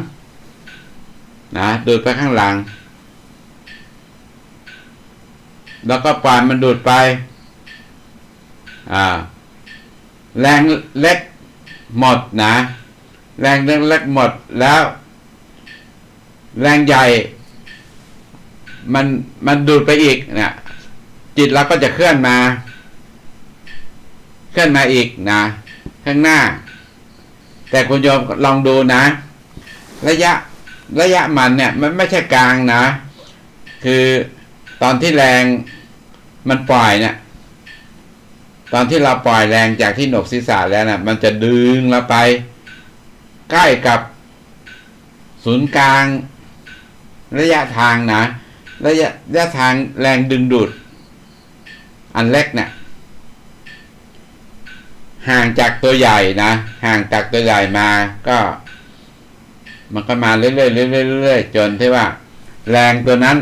A: นะดูดไปข้างหลังแล้วก็ปล่อยมันดูดไปแรงเล็กหมดนะแรงเล็กหมดแล้วแรงใหญ่มันดูดไปอีกเนี่ยจิตเราก็จะเคลื่อนมาอีกนะข้างหน้าแต่คุณโยมลองดูนะระยะมันเนี่ยมันไม่ใช่กลางนะคือตอนที่แรงมันปล่อยเนี่ยตอนที่เราปล่อยแรงจากที่หนกศีรษะแล้วนะมันจะดึงเราไปใกล้กับศูนย์กลางระยะทางนะระยะทางแรงดึงดูดอันเล็กเนี่ยห่างจากตัวใหญ่นะห่างจากตัวใหญ่มาก็มันก็มาเรื่อยๆจนที่ว่าแรงตัวนั้น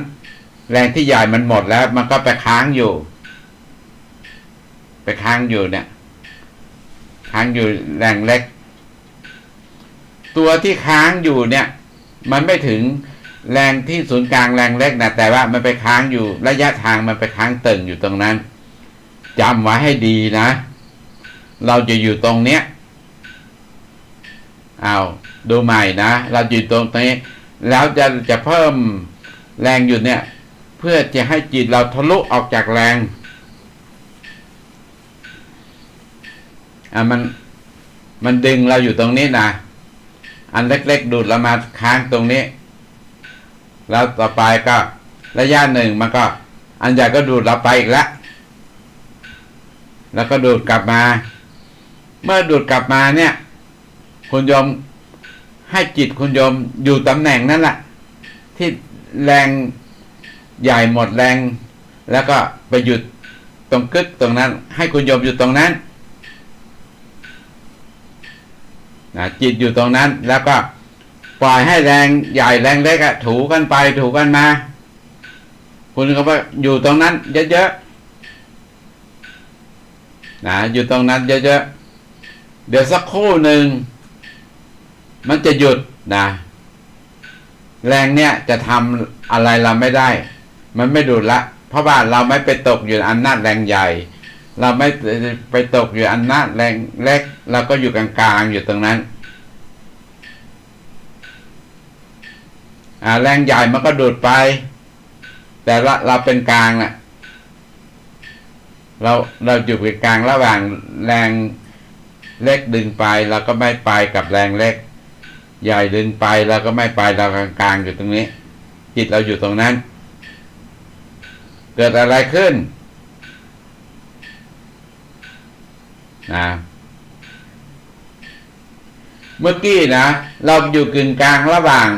A: แรงที่ใหญ่มันหมดแล้วมันก็ไปค้างอยู่เนี่ยค้างอยู่แรงเล็กตัวที่ค้างอยู่เนี่ยมันไม่ถึงแรงที่ศูนย์กลางแรงเล็กนะแต่ว่ามันไปค้างอยู่ระยะทางมันไปค้างตึงอยู่ตรงนั้นจำไว้ให้ดีนะเราจะอยู่ตรงเนี้ยเอาดูใหม่นะเราอยู่ตรงนี้แล้วจะเพิ่มแรงอยู่เนี่ยเพื่อจะให้จิตเราทะลุออกจากแรงมันดึงเราอยู่ตรงนี้นะอันเล็กๆดูดเรามาค้างตรงนี้แล้วต่อไปก็ระยะหนึ่งมันก็อันใหญ่ก็ดูดเราไปอีกแล้วก็ดูดกลับมาเมื่อดูดกลับมาเนี่ยคุณโยมให้จิตคุณโยมอยู่ตำแหน่งนั่นแหละที่แรงใหญ่หมดแรงแล้วก็ไปหยุดตรงกึกตรงนั้นให้คุณโยมอยู่ตรงนั้นนะจิตอยู่ตรงนั้นแล้วก็ปล่อยให้แรงใหญ่แรงเล็กถูกันไปถูกันมาคุณก็ว่าอยู่ตรงนั้นเยอะๆนะอยู่ตรงนั้นเยอะๆเดี๋ยวสักครู่หนึ่งมันจะหยุดนะแรงเนี่ยจะทำอะไรเราไม่ได้มันไม่ดูดละเพราะว่าเราไม่ไปตกอยู่อำนาจแรงใหญ่เราไม่ไปตกอยู่อำนาจแรงเล็กเราก็อยู่กลางๆอยู่ตรงนั้นแรงใหญ่มันก็ดูดไปแต่เราเป็นกลางน่ะเราอยู่เป็นกลางระหว่างแรงเล็กดึงไปเราก็ไม่ไปกับแรงเล็กใหญ่ดึงไปเราก็ไม่ไปเรากลางๆอยู่ตรงนี้จิตเราอยู่ตรงนั้นเกิดอะไรขึ้นนะเมื่อกี้นะเราอยู่กึ่งกลางระหว่าง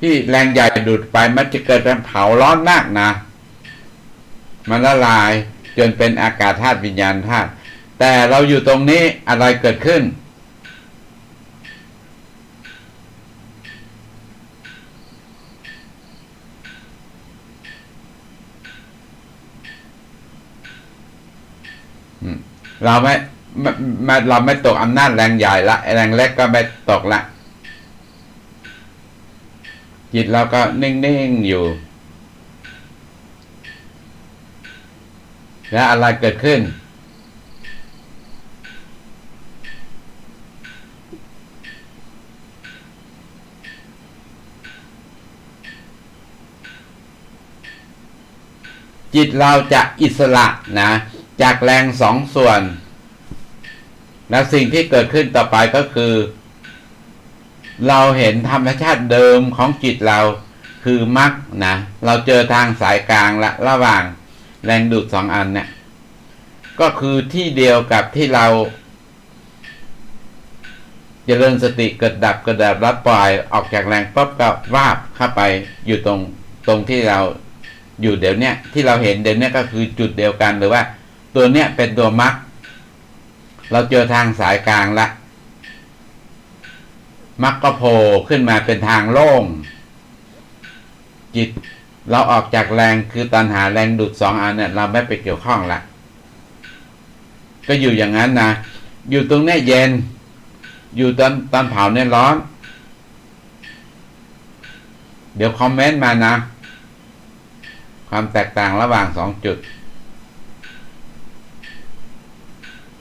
A: ที่แรงใหญ่ดูดไปมันจะเกิดการเผาร้อนมากนะมันละลายจนเป็นอากาศธาตุวิญญาณธาตุแต่เราอยู่ตรงนี้อะไรเกิดขึ้น เราเราไม่ตกอำนาจแรงใหญ่ละแรงเล็กก็ไม่ตกละจิตเราก็นิ่งๆอยู่แล้วอะไรเกิดขึ้นจิตเราจะอิสระนะจากแรงสองส่วนและสิ่งที่เกิดขึ้นต่อไปก็คือเราเห็นธรรมชาติเดิมของจิตเราคือมรรคนะเราเจอทางสายกลางละระหว่างแรงดูดสองอันเนี่ยก็คือที่เดียวกับที่เราเจริญสติเกิดดับรับปล่อยออกจากแรงปั๊บก็วาบเข้าไปอยู่ตรงที่เราอยู่เดี๋ยวนี้ที่เราเห็นเดี๋ยวนี้ก็คือจุดเดียวกันหรือว่าตัวเนี้ยเป็นตัวมรรคเราเจอทางสายกลางละมรรคก็โผล่ขึ้นมาเป็นทางโล่งจิตเราออกจากแรงคือตัณหาแรงดูดสองอันเนี่ยเราไม่ไปเกี่ยวข้องละก็อยู่อย่างนั้นนะอยู่ตรงนี้เย็นอยู่ตอนเผาเนี่ยร้อนเดี๋ยวคอมเมนต์มานะความแตกต่างระหว่างสองจุด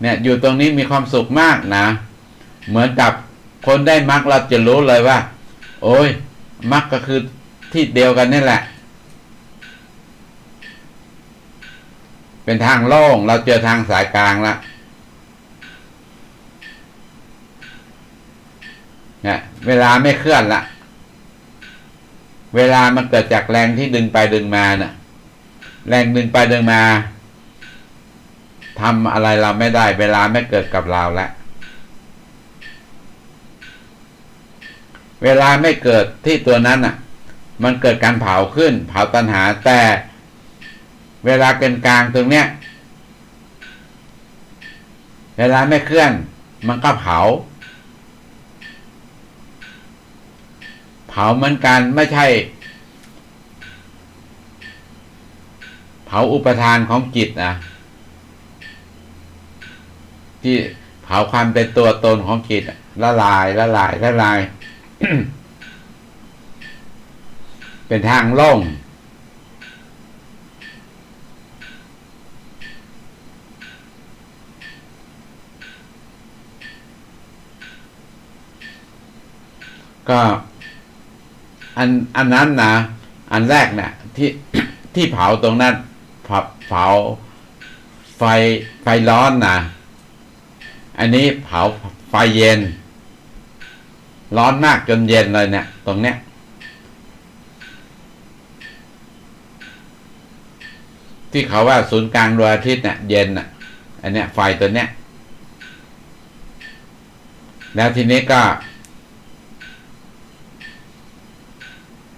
A: เนี่ยอยู่ตรงนี้มีความสุขมากนะเหมือนกับคนได้มรรคเราจะรู้เลยว่าโอ้ยมรรคก็คือที่เดียวกันนี่แหละเป็นทางโล่งเราเจอทางสายกลางแล้วเนี่ยเวลาไม่เคลื่อนละเวลามันเกิดจากแรงที่ดึงไปดึงมาน่ะแรงดึงไปดึงมาทำอะไรเราไม่ได้เวลาไม่เกิดกับเราแล้วเวลาไม่เกิดที่ตัวนั้นน่ะมันเกิดการเผาขึ้นเผาตัณหาแต่เวลาเกินกลางตรงเนี้ยเวลาไม่เคลื่อนมันก็เผาเหมือนกันไม่ใช่เผาอุปทานของจิตนะที่เผาความเป็นตัวตนของจิตละลาย เป็นทางโล่งก็อันนั้นนะอันแรกเนี่ยที่เผาตรงนั้นเผาไฟร้อนนะอันนี้เผาไฟเย็นร้อนมากจนเย็นเลยเนี่ยตรงเนี้ยที่เขาว่าศูนย์กลางดวงอาทิตย์เนี่ยเย็นอ่ะอันเนี้ยไฟตัวเนี้ยแล้วทีนี้ก็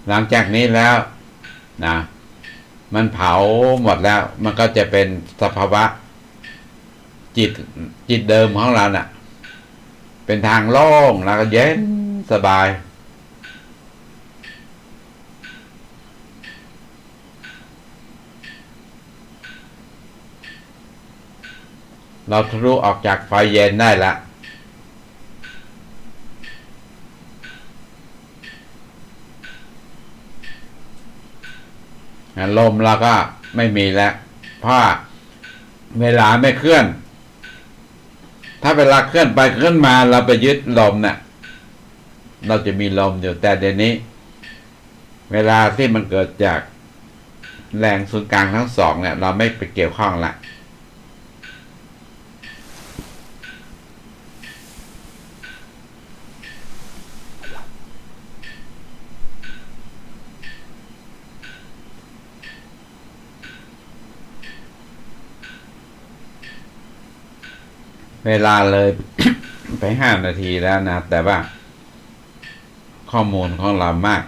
A: หลังจากนี้แล้วนะมันเผาหมดแล้วมันก็จะเป็นสภาวะจิตเดิมของเราน่ะเป็นทางโล่งแล้วก็เย็นสบายเราทะลุออกจากไฟเย็นได้ละลมเราก็ไม่มีแล้วเพราะเวลาไม่เคลื่อนถ้าเวลาเคลื่อนไปเคลื่อนมาเราไปยึดลมเนี่ยเราจะมีลมอยู่แต่เดี๋ยวนี้เวลาที่มันเกิดจากแรงศูนย์กลางทั้งสองเนี่ยเราไม่ไปเกี่ยวข้องละเวลาเลย ไป5 นาทีแล้วนะแต่ว่าข้อมูลของเรามาก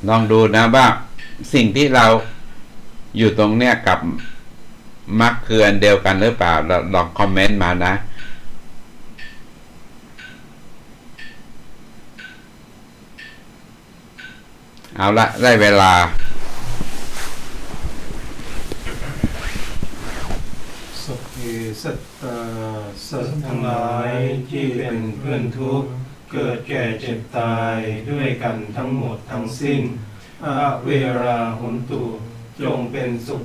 A: ลองดูนะว่าสิ่งที่เราอยู่ตรงเนี้ยกับ มรรคคืออันเดียวกันหรือเปล่าลองคอมเมนต์มานะเอาละได้เวลา
B: สัพเพสัตตาสัตว์ทั้งหลายที่เป็นเพื่อนทุกข์เกิดแก่เจ็บตายด้วยกันทั้งหมดทั้งสิ้นอเวราหุนตุจงเป็นสุข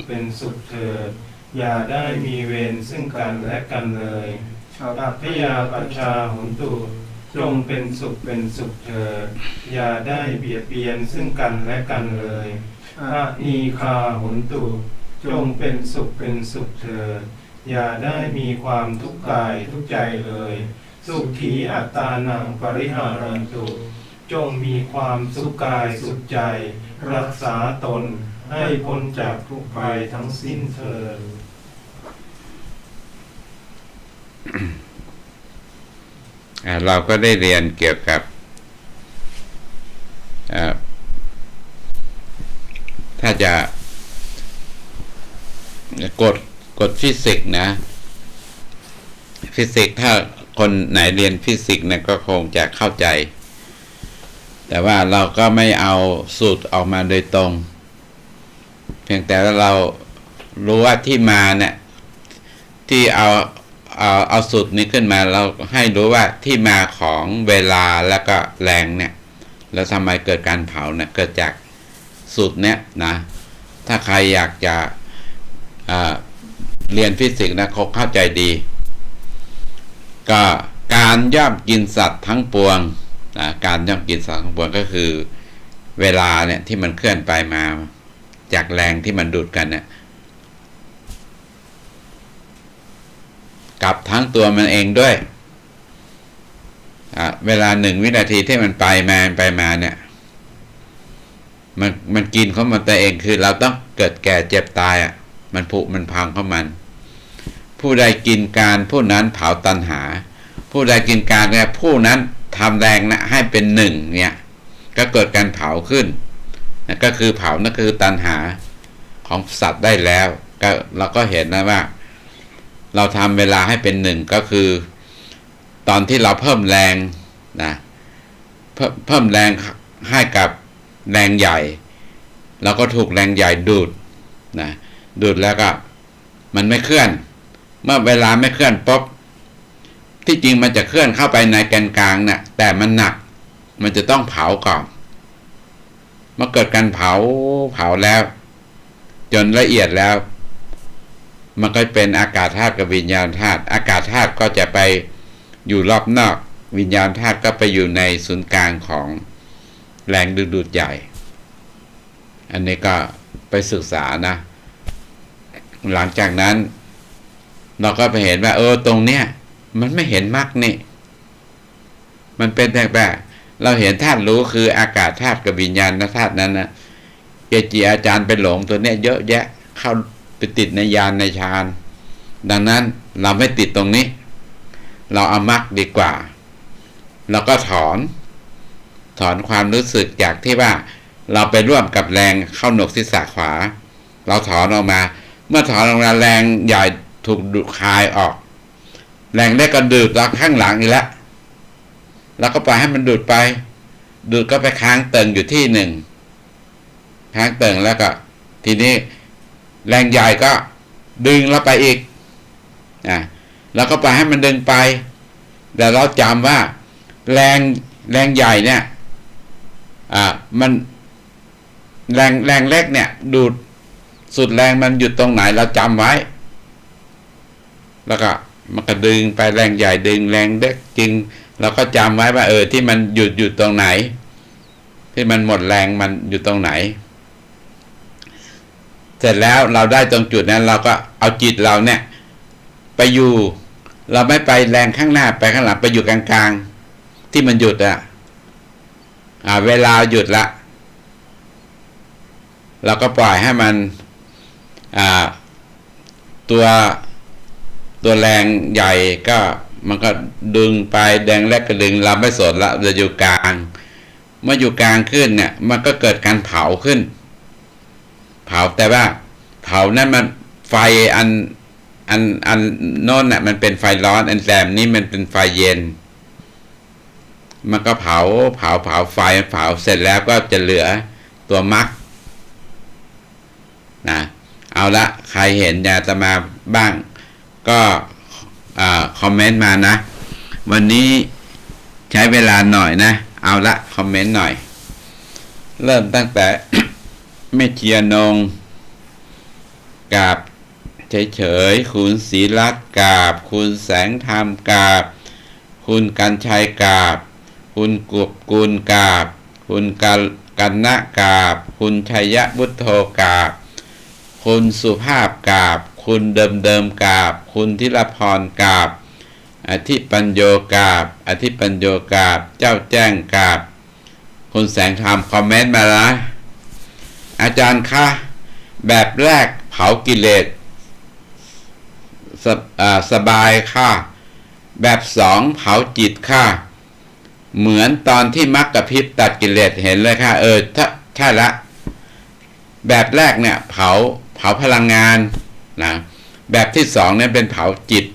B: เถิดอย่าได้มีเวรซึ่งกันและกันเลยอัพพยาปัชชาหุนตุจงเป็นสุขเถิดอย่าได้เบียดเบียนซึ่งกันและกันเลยอานีคาหุนตุจงเป็นสุขเถิดอย่าได้มีความทุกข์กายทุกใจเลยสุขีอัตตานังปริหารันตุจงมีความสุขกายสุขใจรักษาตนให้พ้นจากทุกภัยทั้งสิ้นเถิด
A: เราก็ได้เรียนเกี่ยวกับถ้าจะกฎฟิสิกส์นะฟิสิกส์ถ้าคนไหนเรียนฟิสิกส์เนี่ยก็คงจะเข้าใจแต่ว่าเราก็ไม่เอาสูตรออกมาโดยตรงเพียงแต่ว่าเรารู้ว่าที่มาเนี่ยที่เอาสูตรนี้ขึ้นมาเราให้รู้ว่าที่มาของเวลาแล้วก็แรงเนี่ยแล้วทำไมเกิดการเผาเนี่ยเกิดจากสูตรเนี้ยนะถ้าใครอยากจะเรียนฟิสิกส์นะคงเข้าใจดีก็การย่อมกินสัตว์ทั้งปวงการย่อมกินสัตว์ทั้งปวงก็คือเวลาเนี่ยที่มันเคลื่อนไปมาจากแรงที่มันดูดกันเนี่ยกับทั้งตัวมันเองด้วยเวลา1 วินาทีที่มันไปมาเนี่ยมันกินของมันตัวเองคือเราต้องเกิดแก่เจ็บตายมันผุมันพังของมันผู้ใดกินการผู้นั้นเผาตัณหาผู้ใดกินการเนี่ยผู้นั้นทำแรงนะให้เป็น1เนี่ยก็เกิดการเผาขึ้นนะก็คือเผานั่นคือตัณหาของสัตว์ได้แล้วก็เราก็เห็นนะว่าเราทำเวลาให้เป็น1ก็คือตอนที่เราเพิ่มแรงนะเพิ่มแรงให้กับแรงใหญ่เราก็ถูกแรงใหญ่ดูดนะดูดแล้วก็มันไม่เคลื่อนเมื่อเวลาไม่เคลื่อนปุ๊บที่จริงมันจะเคลื่อนเข้าไปในแกนกลางน่ะแต่มันหนักมันจะต้องเผาก่อนเมื่อเกิดการเผาแล้วจนละเอียดแล้วมันก็เป็นอากาศธาตุกับวิญญาณธาตุอากาศธาตุก็จะไปอยู่รอบนอกวิญญาณธาตุก็ไปอยู่ในศูนย์กลางของแรงดึงดูดใหญ่อันนี้ก็ไปศึกษานะหลังจากนั้นเราก็ไปเห็นว่าตรงเนี้ยมันไม่เห็นมรรคนี่มันเป็นแบบเราเห็นธาตุรู้คืออากาศธาตุกับวิญญาณธาตุนั้นนะเกจิอาจารย์ไปหลงตัวเนี้ยเยอะแยะเข้าไปติดในญาณในฌานดังนั้นเราไม่ติดตรงนี้เราเอามรรคดีกว่าเราก็ถอนความรู้สึกจากที่ว่าเราไปร่วมกับแรงเข้าหนกศีรษะขวาเราถอนออกมาเมื่อถอนออกมาแรงใหญ่ถูกดูดคายออกแรงเล็กก็ดูดเราข้างหลังอีกแล้วแล้วก็ปล่อยให้มันดูดไปดูดก็ไปค้างเติ่งอยู่ที่1ค้างเติ่งแล้วก็ทีนี้แรงใหญ่ก็ดึงเราไปอีกแล้วก็ปล่อยให้มันดึงไปแต่เราจำว่าแรงใหญ่เนี่ยมันแรงเล็กเนี่ยดูดสุดแรงมันหยุดตรงไหนเราจำไว้แล้วก็มันก็ดึงไปแรงใหญ่ดึงแรงเล็กจริงเราก็จำไว้ว่าที่มันหยุดตรงไหนที่มันหมดแรงมันอยู่ตรงไหนเสร็จแล้วเราได้ตรงจุดนั้นเราก็เอาจิตเราเนี่ยไปอยู่เราไม่ไปแรงข้างหน้าไปข้างหลังไปอยู่กลางๆที่มันหยุดเวลาหยุดละเราก็ปล่อยให้มันตัวแรงใหญ่ก็มันก็ดึงไปแดงแรกก็ดึงเราไม่สนละเราอยู่กลางเมื่ออยู่กลางขึ้นเนี่ยมันก็เกิดการเผาขึ้นเผาแต่ว่าเผานั้นมัน ไฟอันโน้นน่ะมันเป็นไฟร้อนอันแรมนี้มันเป็นไฟเย็นมันก็เผาไฟเผาเสร็จแล้วก็จะเหลือตัวมรรคนะเอาละใครเห็นอยากจะมาบ้างก็คอมเมนต์มานะวันนี้ใช้เวลาหน่อยนะเอาละคอมเมนต์หน่อยเริ่มตั้งแต่ แม่เจียนงกราบเฉยๆคุณศรีรัตน์กราบคุณแสงธรรมกราบคุณกันชัยกราบคุณกุบกุลกราบคุณกันนะกราบคุณชัยบุตโธกราบคุณสุภาพกราบคุณเดิมกราบคุณธิรพรกราบอธิปัญโยกราบอธิปัญโยกราบเจ้าแจ้งกราบคุณแสงธรรมคอมเมนต์มาละอาจารย์คะแบบแรกเผากิเลสสบายค่ะแบบสองเผาจิตค่ะเหมือนตอนที่มรรคกับพริบตัดกิเลสเห็นเลยค่ะใช่ละแบบแรกเนี่ยเผาพลังงานนะแบบที่สองเนี่ยเป็นเผาจิต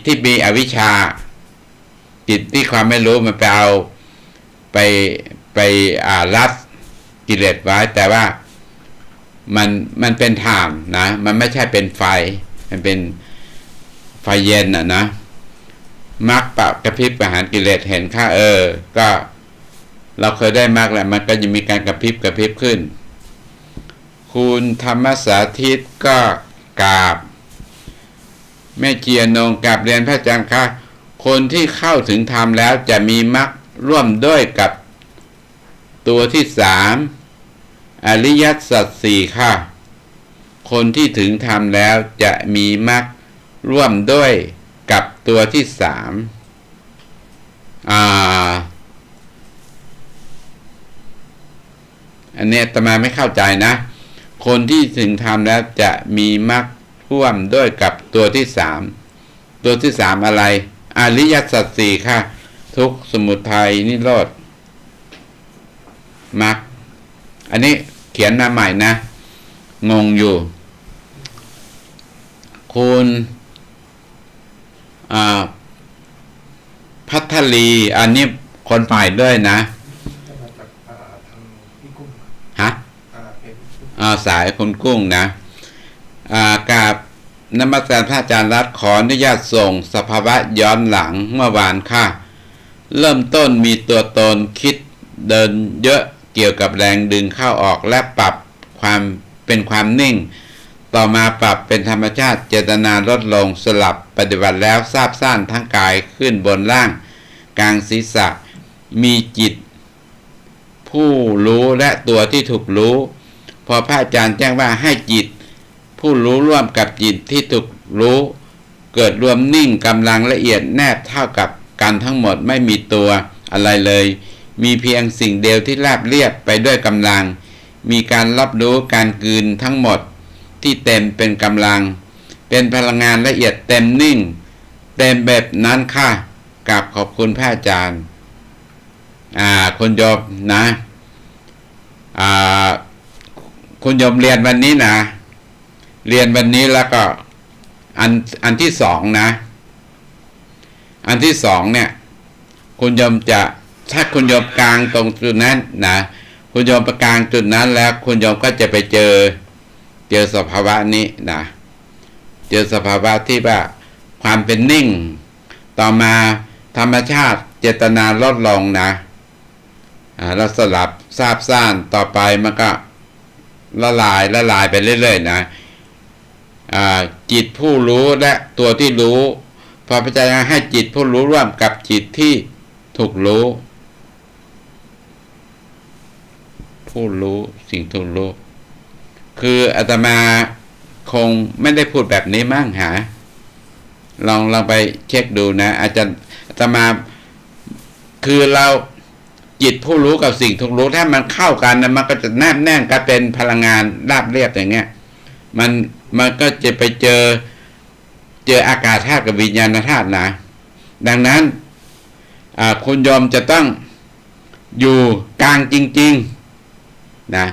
A: ที่มีอวิชชาจิตที่ความไม่รู้มันไปเอาไปรัดกิเลสไว้แต่ว่ามันเป็นถ่านนะมันไม่ใช่เป็นไฟมันเป็นไฟเย็นนะมรรคปะกระพริบประหารกิเลสเห็นค่าก็เราเคยได้มรรคแหละมันก็จะมีการกระพริบขึ้นคุณธรรมสาธิตก็กราบแม่เจียนงกราบเรียนพระอาจารย์ค่ะคนที่เข้าถึงธรรมแล้วจะมีมรรคร่วมด้วยกับตัวที่สามอริยสัจสี่ค่ะคนที่ถึงธรรมแล้วจะมีมรรคร่วมด้วยกับตัวที่สามอันนี้อาตมาไม่เข้าใจนะคนที่ถึงธรรมแล้วจะมีมรรคร่วมด้วยกับตัวที่สามอะไรอริยสัจสี่ค่ะทุกข์สมุทัยนิโรธมรรคอันนี้เขียนมาใหม่นะงงอยู่คุณพัทลีอันนี้คนใหม่ด้วยนะฮะสายคุณกุ้งนะกับนมัสการพระอาจารย์รัตน์ขออนุญาตส่งสภาวะย้อนหลังเมื่อวานค่ะเริ่มต้นมีตัวตนคิดเดินเยอะเกี่ยวกับแรงดึงเข้าออกและปรับความนิ่งต่อมาปรับเป็นธรรมชาติเจตนาลดลงสลับปฏิบัติแล้วทราบซ่านทั้งกายขึ้นบนล่างกลางศีรษะมีจิตผู้รู้และตัวที่ถูกรู้พอพระอาจารย์แจ้งว่าให้จิตผู้รู้ร่วมกับจิตที่ถูกรู้เกิดรวมนิ่งกำลังละเอียดแนบเท่ากับกันทั้งหมดไม่มีตัวอะไรเลยมีเพียงสิ่งเดียวที่ราบเรียบไปด้วยกำลังมีการรับรู้การกลืนทั้งหมดที่เต็มเป็นกำลังเป็นพลังงานละเอียดเต็มนิ่งเต็มแบบนั้นค่ะกราบขอบคุณพระอาจารย์คุณโยมนะคุณโยมเรียนวันนี้นะเรียนวันนี้แล้วก็อันที่สองนะอันที่สองเนี่ยคุณโยมจะถ้าคุณโยมกลางตรงจุดนั้นนะคุณโยมประกลางจุดนั้นแล้วคุณโยมก็จะไปเจอสภาวะนี้นะเจอสภาวะที่ว่าความเป็นนิ่งต่อมาธรรมชาติเจตนาลดลงนะแล้วสลับทราบซ่านต่อไปมันก็ละลายไปเรื่อยๆนะจิตผู้รู้และตัวที่รู้พอพิจารณาให้จิตผู้รู้ร่วมกับจิตที่ถูกรู้ผู้รู้สิ่งถูกรู้คืออาตมาคงไม่ได้พูดแบบนี้มั้งลองไปเช็คดูนะอาตมาคือเราจิตผู้รู้กับสิ่งถูกรู้ถ้ามันเข้ากันนะมันก็จะแนบแน่นกันเป็นพลังงานราบเรียบอย่างเงี้ยมันก็จะไปเจออากาศธาตุกับวิญญาณธาตุนะดังนั้นคุณโยมจะต้องอยู่กลางจริงๆนะ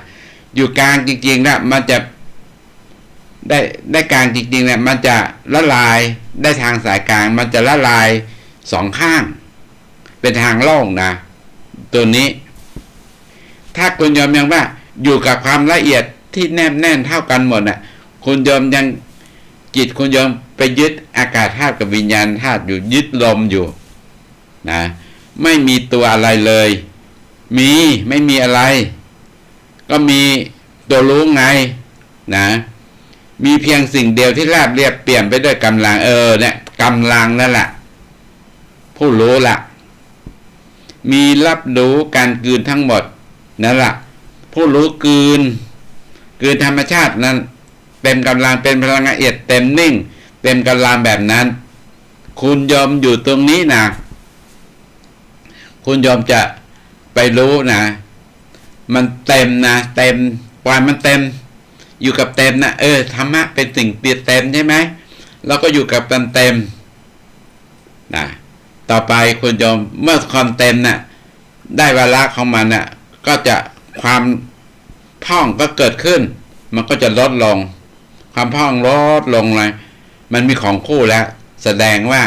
A: อยู่กลางจริงๆแล้วมันจะ ได้กลางจริงๆเนี่ยมันจะละลายได้ทางสายกลางมันจะละลายสองข้างเป็นทางโล่งนะตัวนี้ ถ้าคุณโยมยังว่าอยู่กับความละเอียดที่แนบแน่นเท่ากันหมดน่ะคุณโยมยังจิตคุณโยมไปยึดอากาศธาตุกับวิญญาณธาตุอยู่ยึดลมอยู่นะไม่มีตัวอะไรเลยไม่มีอะไรก็มีตัวรู้ไงนะมีเพียงสิ่งเดียวที่ราบเรียบเปลี่ยนไปด้วยกำลังเนี่ยกำลังนั่นแหละผู้รู้ละมีรับรู้การกลืนทั้งหมดนั่นแหละผู้รู้กลืนธรรมชาตินั้นเต็มกำลังเป็นพลังละเอียดเต็มนิ่งเต็มกำลังแบบนั้นคุณยอมอยู่ตรงนี้นะคุณยอมจะไปรู้นะมันเต็มนะเต็มปล่อยมันเต็มอยู่กับเต็มนะธรรมะเป็นสิ่งเปลี่ยนเต็มใช่ไหมแล้วก็อยู่กับเต็มนะต่อไปคุณยอมเมื่อความเต็มนะได้วาระของมันนะก็จะความพ่องก็เกิดขึ้นมันก็จะลดลงความพ่องลดลงเลยมันมีของคู่แล้วแสดงว่า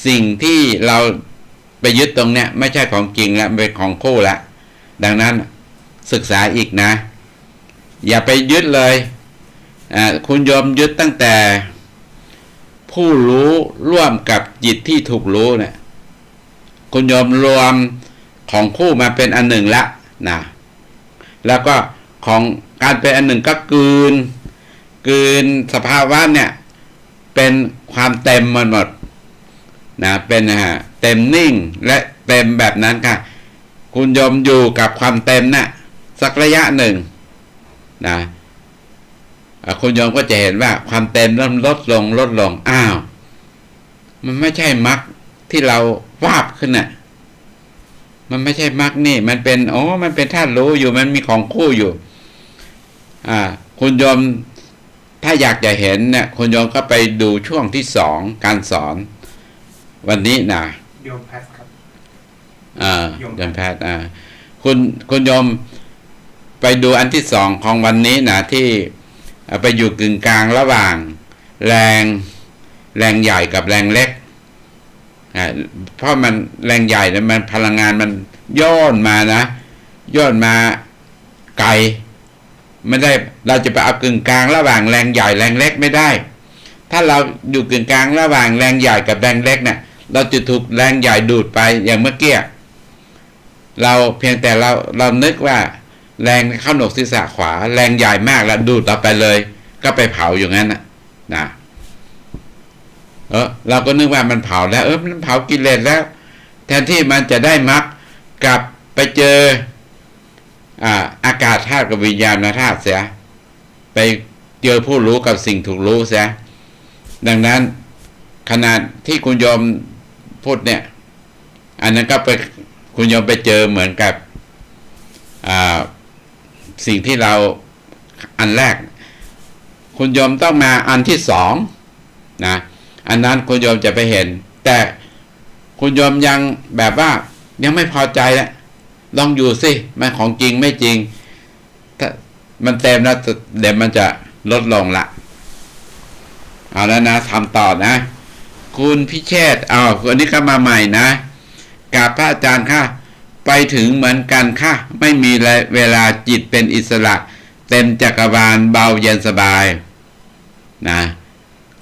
A: สิ่งที่เราไปยึดตรงเนี้ยไม่ใช่ของจริงแล้วเป็นของคู่แล้วดังนั้นศึกษาอีกนะอย่าไปยึดเลยคุณโยมยึดตั้งแต่ผู้รู้ร่วมกับจิตที่ถูกรู้เนี่ยคุณโยมรวมของคู่มาเป็นอันหนึ่งละนะแล้วก็ของการเป็นอันหนึ่งก็กลืนสภาวะเนี่ยเป็นความเต็มหมดนะเป็นเต็มนิ่งและเต็มแบบนั้นค่ะคุณโยมอยู่กับความเต็มนะสักระยะหนึ่งนะคุณโยมก็จะเห็นว่าความเต็มเริ่มลดลงอ้าวมันไม่ใช่มรรคที่เราวาบขึ้นน่ะมันไม่ใช่มรรคนี่มันเป็นมันเป็นธาตุรู้อยู่มันมีของคู่อยู่คุณโยมถ้าอยากจะเห็นเนี่ยคุณโยมก็ไปดูช่วงที่2การสอนวันนี้นะ
B: โยมแพทครับ
A: โยมแพทคุณโยมไปดูอันที่2ของวันนี้นะที่ไปอยู่กึ่งกลางระหว่างแรงใหญ่กับแรงเล็กเพราะมันแรงใหญ่เนี่ยมันพลังงานมันย้อนมาไกลไม่ได้เราจะไปเอากึ่งกลางระหว่างแรงใหญ่แรงเล็กไม่ได้ถ้าเราอยู่กึ่งกลางระหว่างแรงใหญ่กับแรงเล็กเนี่ยเราจะถูกแรงใหญ่ดูดไปอย่างเมื่อกี้เราเพียงแต่เรานึกว่าแรงเข้าหนวกศีรษะขวาแรงใหญ่มากแล้วดูดเราไปเลยก็ไปเผาอย่างนั้นนะเราก็นึกว่ามันเผาแล้วมันเผากิเลสแล้วแทนที่มันจะได้มรรคกลับไปเจออากาศธาตุกับวิญญาณธาตุเสียไปเจอผู้รู้กับสิ่งถูกรู้เสียดังนั้นขนาดที่คุณโยมพูดเนี่ยอันนั้นก็ไปคุณโยมไปเจอเหมือนกับสิ่งที่เราอันแรกคุณโยมต้องมาอันที่2นะอันนั้นคุณโยมจะไปเห็นแต่คุณโยมยังแบบว่ายังไม่พอใจแล้วลองอยู่สิมันของจริงไม่จริงถ้ามันเต็มแล้วเดี๋ยวมันจะลดลงละเอาแล้วนะทำต่อนะคุณพิเชษวันนี้ก็มาใหม่นะกราบพระอาจารย์ค่ะไปถึงเหมือนกันค่ะไม่มีเวลาจิตเป็นอิสระเต็มจักรวาลเบาเย็นสบายนะ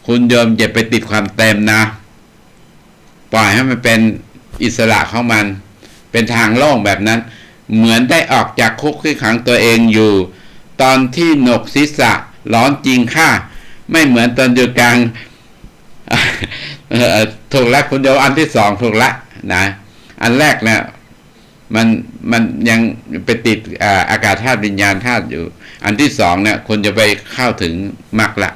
A: คุณโยมอย่าไปติดความเต็มนะปล่อยให้มันเป็นอิสระของมันเป็นทางโล่งแบบนั้นเหมือนได้ออกจากคุกที่ขังตัวเองอยู่ตอนที่หนกศีรษะร้อนจริงค่ะไม่เหมือนตอนอยู่กลางถูกแล้วคุณโยมอันที่2ถูกละนะอันแรกเนี่ยมันยังไปติดอากาศธาตุวิญญาณธาตุอยู่อันที่2เนี่ยคุณจะไปเข้าถึงมรรคละ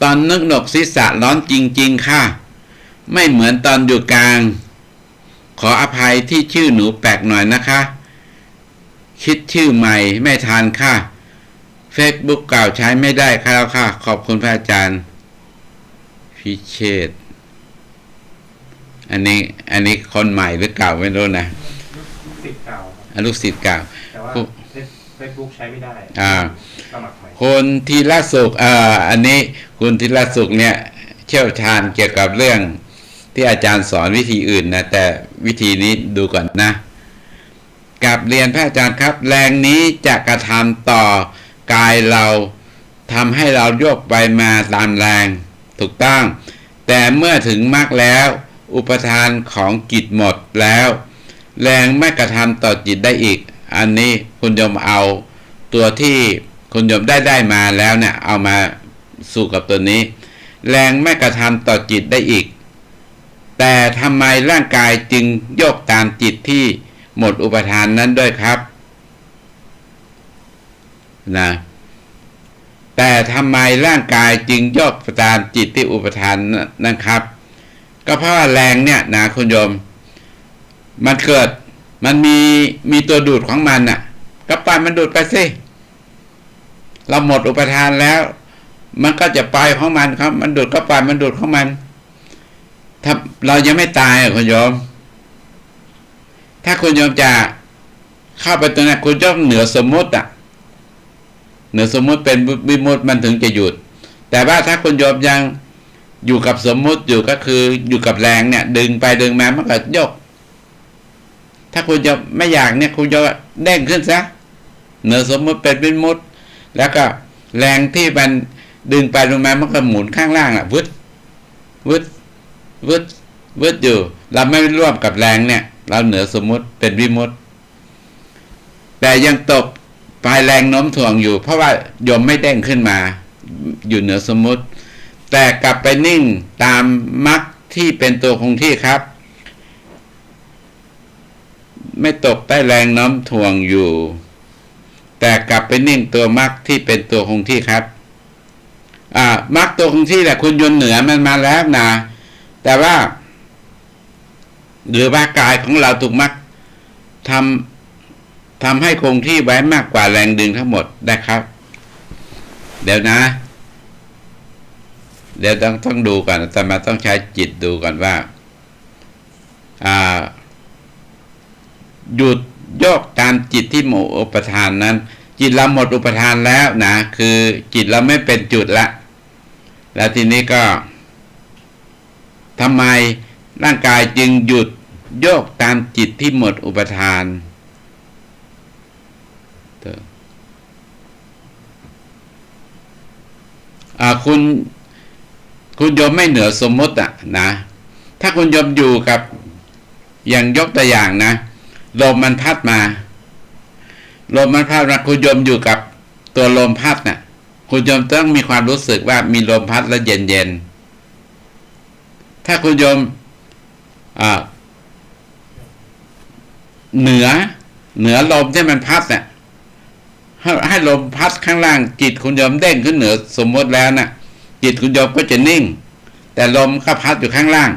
A: ตอนนึกหนกศีรษะร้อนจริงๆค่ะไม่เหมือนตอนอยู่กลางขออภัยที่ชื่อหนูแปลกหน่อยนะคะคิดชื่อใหม่ไม่ทันค่ะ Facebook เก่าใช้ไม่ได้ค่ะแล้วค่ะขอบคุณพระอาจารย์พิเชษอันนี้คนใหม่หรือเก่าไม่รู้นะ
B: ลูกศิษย์เก่า
A: ลูกศิษย์เก่า
B: แต่ว่า
C: Facebook ใช้ไม่ได้สมัครใหม่
A: คุณธีรสุขอันนี้คุณธีรสุขเนี่ยเชี่ยวชาญเกี่ยวกับเรื่องที่อาจารย์สอนวิธีอื่นนะแต่วิธีนี้ดูก่อนนะกับเรียนพระอาจารย์ครับแรงนี้จะกระทำต่อกายเราทำให้เราโยกไปมาตามแรงถูกต้องแต่เมื่อถึงมรรคแล้วอุปทานของจิตหมดแล้วแรงไม่กระทำต่อจิตได้อีกอันนี้คุณโยมเอาตัวที่คุณโยมได้มาแล้วเนี่ยเอามาสู่กับตัวนี้แรงไม่กระทำต่อจิตได้อีกแต่ทำไมร่างกายจึงโยกตามจิตที่หมดอุปทานนั้นด้วยครับนะแต่ทำไมร่างกายจึงโยกตามจิตที่อุปทานนั้นครับก็เพราะว่าแรงเนี่ยนะคุณโยมมันเกิดมันมีตัวดูดของมันน่ะก็ปล่อยมันดูดไปสิเราหมดอุปทานแล้วมันก็จะไปของมันครับมันดูดก็ปล่อยมันดูดของมันถ้าเรายังไม่ตายคุณโยมถ้าคุณโยมจะเข้าไปตรงนั้นคุณโยมเหนือสมมุติเหนือสมมุติเป็นวิมุตติมันถึงจะหยุดแต่ว่าถ้าคุณโยมยังอยู่กับสมมุติอยู่ก็คืออยู่กับแรงเนี่ยดึงไปดึงมามันก็ยกถ้าคุณโยมไม่อยากเนี่ยคุณโยมเด้งขึ้นซะเหนือสมมุติเป็นวิมุตติแล้วก็แรงที่มันดึงไปลงมามันก็หมุนข้างล่างวึดอยู่เราไม่ร่วมกับแรงเนี่ยเราเหนือสมมุติเป็นวิมุตติแต่ยังตกปลายแรงโน้มถ่วงอยู่เพราะว่าโยมไม่เด้งขึ้นมาอยู่เหนือสมมุติแต่กลับไปนิ่งตามมรรคที่เป็นตัวคงที่ครับไม่ตกใต้แรงโน้มถ่วงอยู่แต่กลับไปนิ่งตัวมรรคที่เป็นตัวคงที่ครับมรรคตัวคงที่แหละคุณยนต์เหนือมันมาแล้วนะแต่ว่าหรือว่ากายของเราถูกมรรคทำให้คงที่ไว้มากกว่าแรงดึงทั้งหมดได้ครับเดี๋ยวนะเดี๋ยวต้องดูก่อนแต่มาต้องใช้จิตดูก่อนว่าหยุดโยกตามจิตที่หมดอุปทานนั้นจิตเราหมดอุปทานแล้วนะคือจิตเราไม่เป็นจุดละแล้วทีนี้ก็ทำไมร่างกายจึงหยุดโยกตามจิตที่หมดอุปทานคุณโยมไม่เหนือสมมตินะถ้าคุณโยมอยู่กับอย่างยกตัวอย่างนะลมมันพัดมาคุณโยมอยู่กับตัวลมพัดน่ะคุณโยมต้องมีความรู้สึกว่ามีลมพัดแล้วเย็นถ้าคุณโยมเหนือลมที่มันพัดน่ะให้ลมพัดข้างล่างจิตคุณโยมเด้งขึ้นเหนือสมมติแล้วน่ะจิตคุณโยมก็จะนิ่งแต่ลมก็พัดอยู่ข้างล่าง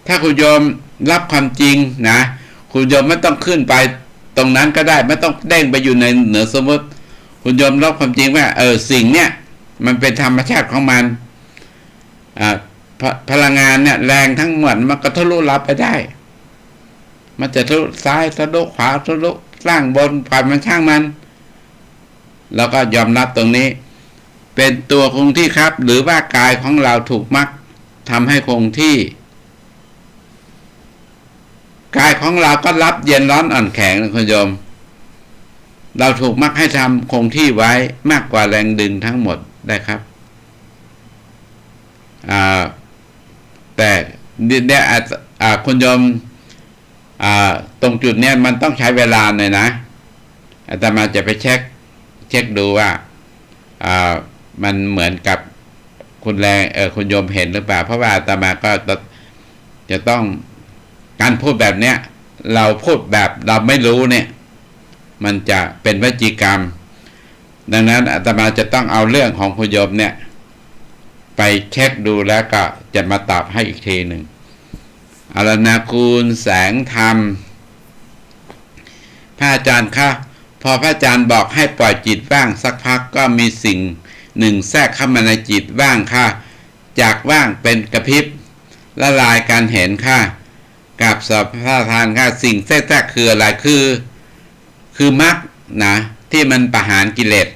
A: ถ้าคุณโยมรับความจริงนะคุณโยมไม่ต้องขึ้นไปตรงนั้นก็ได้ไม่ต้องเด้งไปอยู่ในเหนือสมมติคุณโยมรับความจริงว่าสิ่งเนี้ยมันเป็นธรรมชาติของมันพลังงานเนี่ยแรงทั้งหมดมันก็ทะลุรับไปได้มันจะทะลุซ้ายทะลุขวาทะลุล่างบนผ่านมันช่างมันแล้วก็ยอมรับตรงนี้เป็นตัวคงที่ครับหรือว่ากายของเราถูกมรรคทำให้คงที่กายของเราก็รับเย็นร้อนอ่อนแข็งนะคุณโยมเราถูกมรรคให้ทำคงที่ไว้มากกว่าแรงดึงทั้งหมดได้ครับแต่เนี่ยคุณโยมตรงจุดเนี้ยมันต้องใช้เวลาหน่อยนะอาตมาจะไปเช็คดูว่ามันเหมือนกับคุณโยมเห็นหรือเปล่าเพราะว่าอาตมาก็จะต้องการพูดแบบเนี้ยเราพูดแบบเราไม่รู้เนี่ยมันจะเป็นวจีกรรมดังนั้นอาตมาจะต้องเอาเรื่องของคุณโยมเนี่ยไปเช็คดูแล้วก็จะมาตอบให้อีกทีหนึ่งอรณคุณแสงธรรมพระอาจารย์คะพอพระอาจารย์บอกให้ปล่อยจิตว่างสักพักก็มีสิ่งหนึ่งแทรกเข้ามาในจิตว่างค่ะจากว่างเป็นกระพริบละลายการเห็นค่ะกับสัพพะทานค่ะสิ่งแทรกคืออะไรคือ คือมรรคนะที่มันประหารกิเลส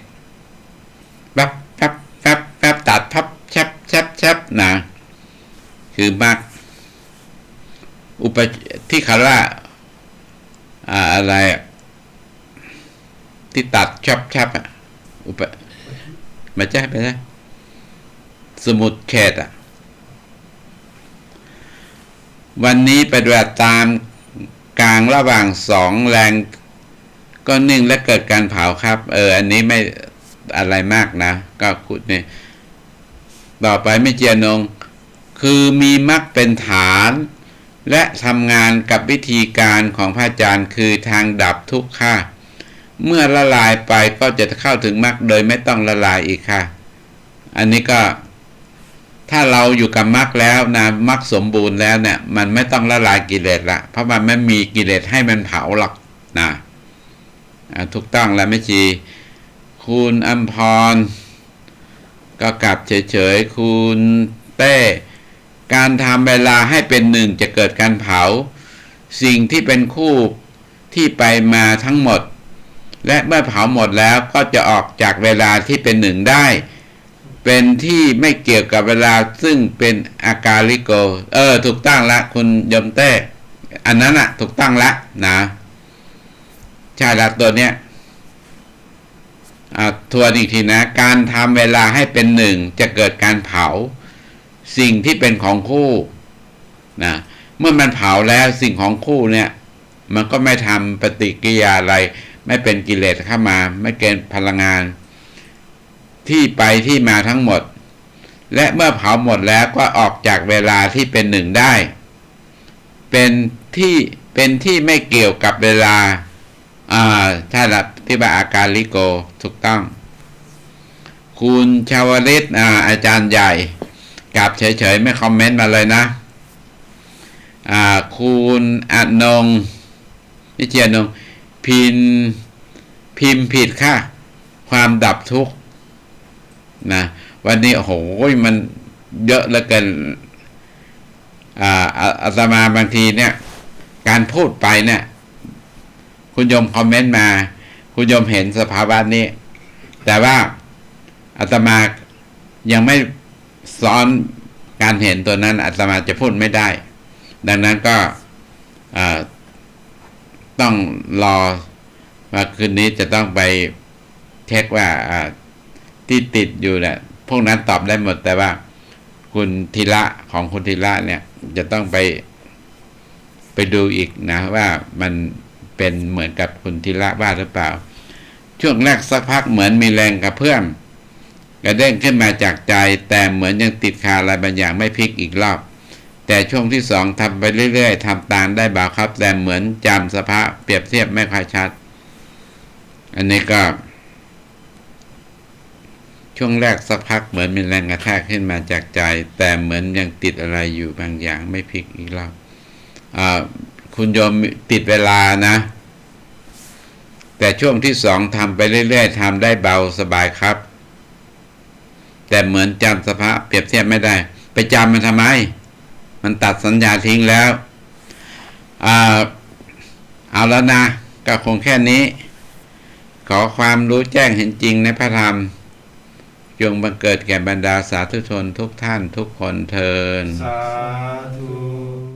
A: แป๊บแป๊บแป๊บแป๊บตัดพับแชบแชบแชบนะคือมรรคที่เขาว่าอะไรที่ตัดชับชับมาใช่ไปนะสมุดเขตวันนี้ปฏิบัติตามกลางระหว่างสองแรงก็นิ่งและเกิดการเผาครับอันนี้ไม่อะไรมากนะก็ขุดเนี่ยต่อไปไม่เจียนงคือมีมรรคเป็นฐานและทำงานกับวิธีการของพระอาจารย์คือทางดับทุกข์ค่ะเมื่อละลายไปก็จะเข้าถึงมรรคโดยไม่ต้องละลายอีกค่ะอันนี้ก็ถ้าเราอยู่กับมรรคแล้วนะมรรคสมบูรณ์แล้วเนี่ยมันไม่ต้องละลายกิเลสละเพราะมันไม่มีกิเลสให้มันเผาหรอกนะถูกต้องแล้วไม่ชีคุณอัมพรก็กลับเฉยๆคุณเต้การทำเวลาให้เป็นหนึ่งจะเกิดการเผาสิ่งที่เป็นคู่ที่ไปมาทั้งหมดและเมื่อเผาหมดแล้วก็จะออกจากเวลาที่เป็นหนึ่งได้เป็นที่ไม่เกี่ยวกับเวลาซึ่งเป็นอากาลิโกถูกตั้งละคุณยมเต้อันนั้นถูกตั้งละนะใช่ละตัวเนี้ยทวนอีกทีนะการทำเวลาให้เป็นหนึ่งจะเกิดการเผาสิ่งที่เป็นของคู่นะเมื่อมันเผาแล้วสิ่งของคู่เนี่ยมันก็ไม่ทำปฏิกิริยาอะไรไม่เป็นกิเลสเข้ามาไม่เกินพลังงานที่ไปที่มาทั้งหมดและเมื่อเผาหมดแล้วก็ออกจากเวลาที่เป็นหนึ่งได้เป็นที่ไม่เกี่ยวกับเวลาถ้าที่ว่าอาการลิโกถูกต้องคุณชาวลิตอาจารย์ใหญ่กลับเฉยๆไม่คอมเมนต์มาเลยนะคุณอนงนิเจียนงพิมพ์ผิดค่ะความดับทุกข์นะวันนี้โอ้โหมันเยอะเหลือเกินอาตมาบางทีเนี่ยการพูดไปเนี่ยคุณโยมคอมเมนต์มาคุณโยมเห็นสภาวะนี้แต่ว่าอาตมายังไม่สอนการเห็นตัวนั้นอาตมาจะพูดไม่ได้ดังนั้นก็ต้องรอว่าคืนนี้จะต้องไปเช็คว่าที่ติดอยู่เนี่ยพวกนั้นตอบได้หมดแต่ว่าคุณธีระของคุณธีระเนี่ยจะต้องไปดูอีกนะว่ามันเป็นเหมือนกับคุณธีระบ้าหรือเปล่าช่วงแรกสักพักเหมือนมีแรงกระเพื่อมกระเด้งขึ้นมาจากใจแต่เหมือนยังติดคาอะไรบางอย่างไม่พลิกอีกรอบแต่ช่วงที่สองทำไปเรื่อยๆทำตามได้บ่าวครับแต่เหมือนจำสภาพเปรียบเทียบไม่ค่อยชัดอันนี้ก็ช่วงแรกสักพักเหมือนมีแรงกระแทกขึ้นมาจากใจแต่เหมือนยังติดอะไรอยู่บางอย่างไม่พลิกอีกรอบคุณโยมติดเวลานะแต่ช่วงที่สองทำไปเรื่อยๆทำได้เบาสบายครับแต่เหมือนจำสภาพเปรียบเทียบไม่ได้ไปจำมันทำไมมันตัดสัญญาทิ้งแล้วเอาแล้วนะก็คงแค่นี้ขอความรู้แจ้งเห็นจริงในพระธรรมจงบังเกิดแก่บรรดาสาธุชนทุกท่านทุกคนเทอญ
B: สาธุ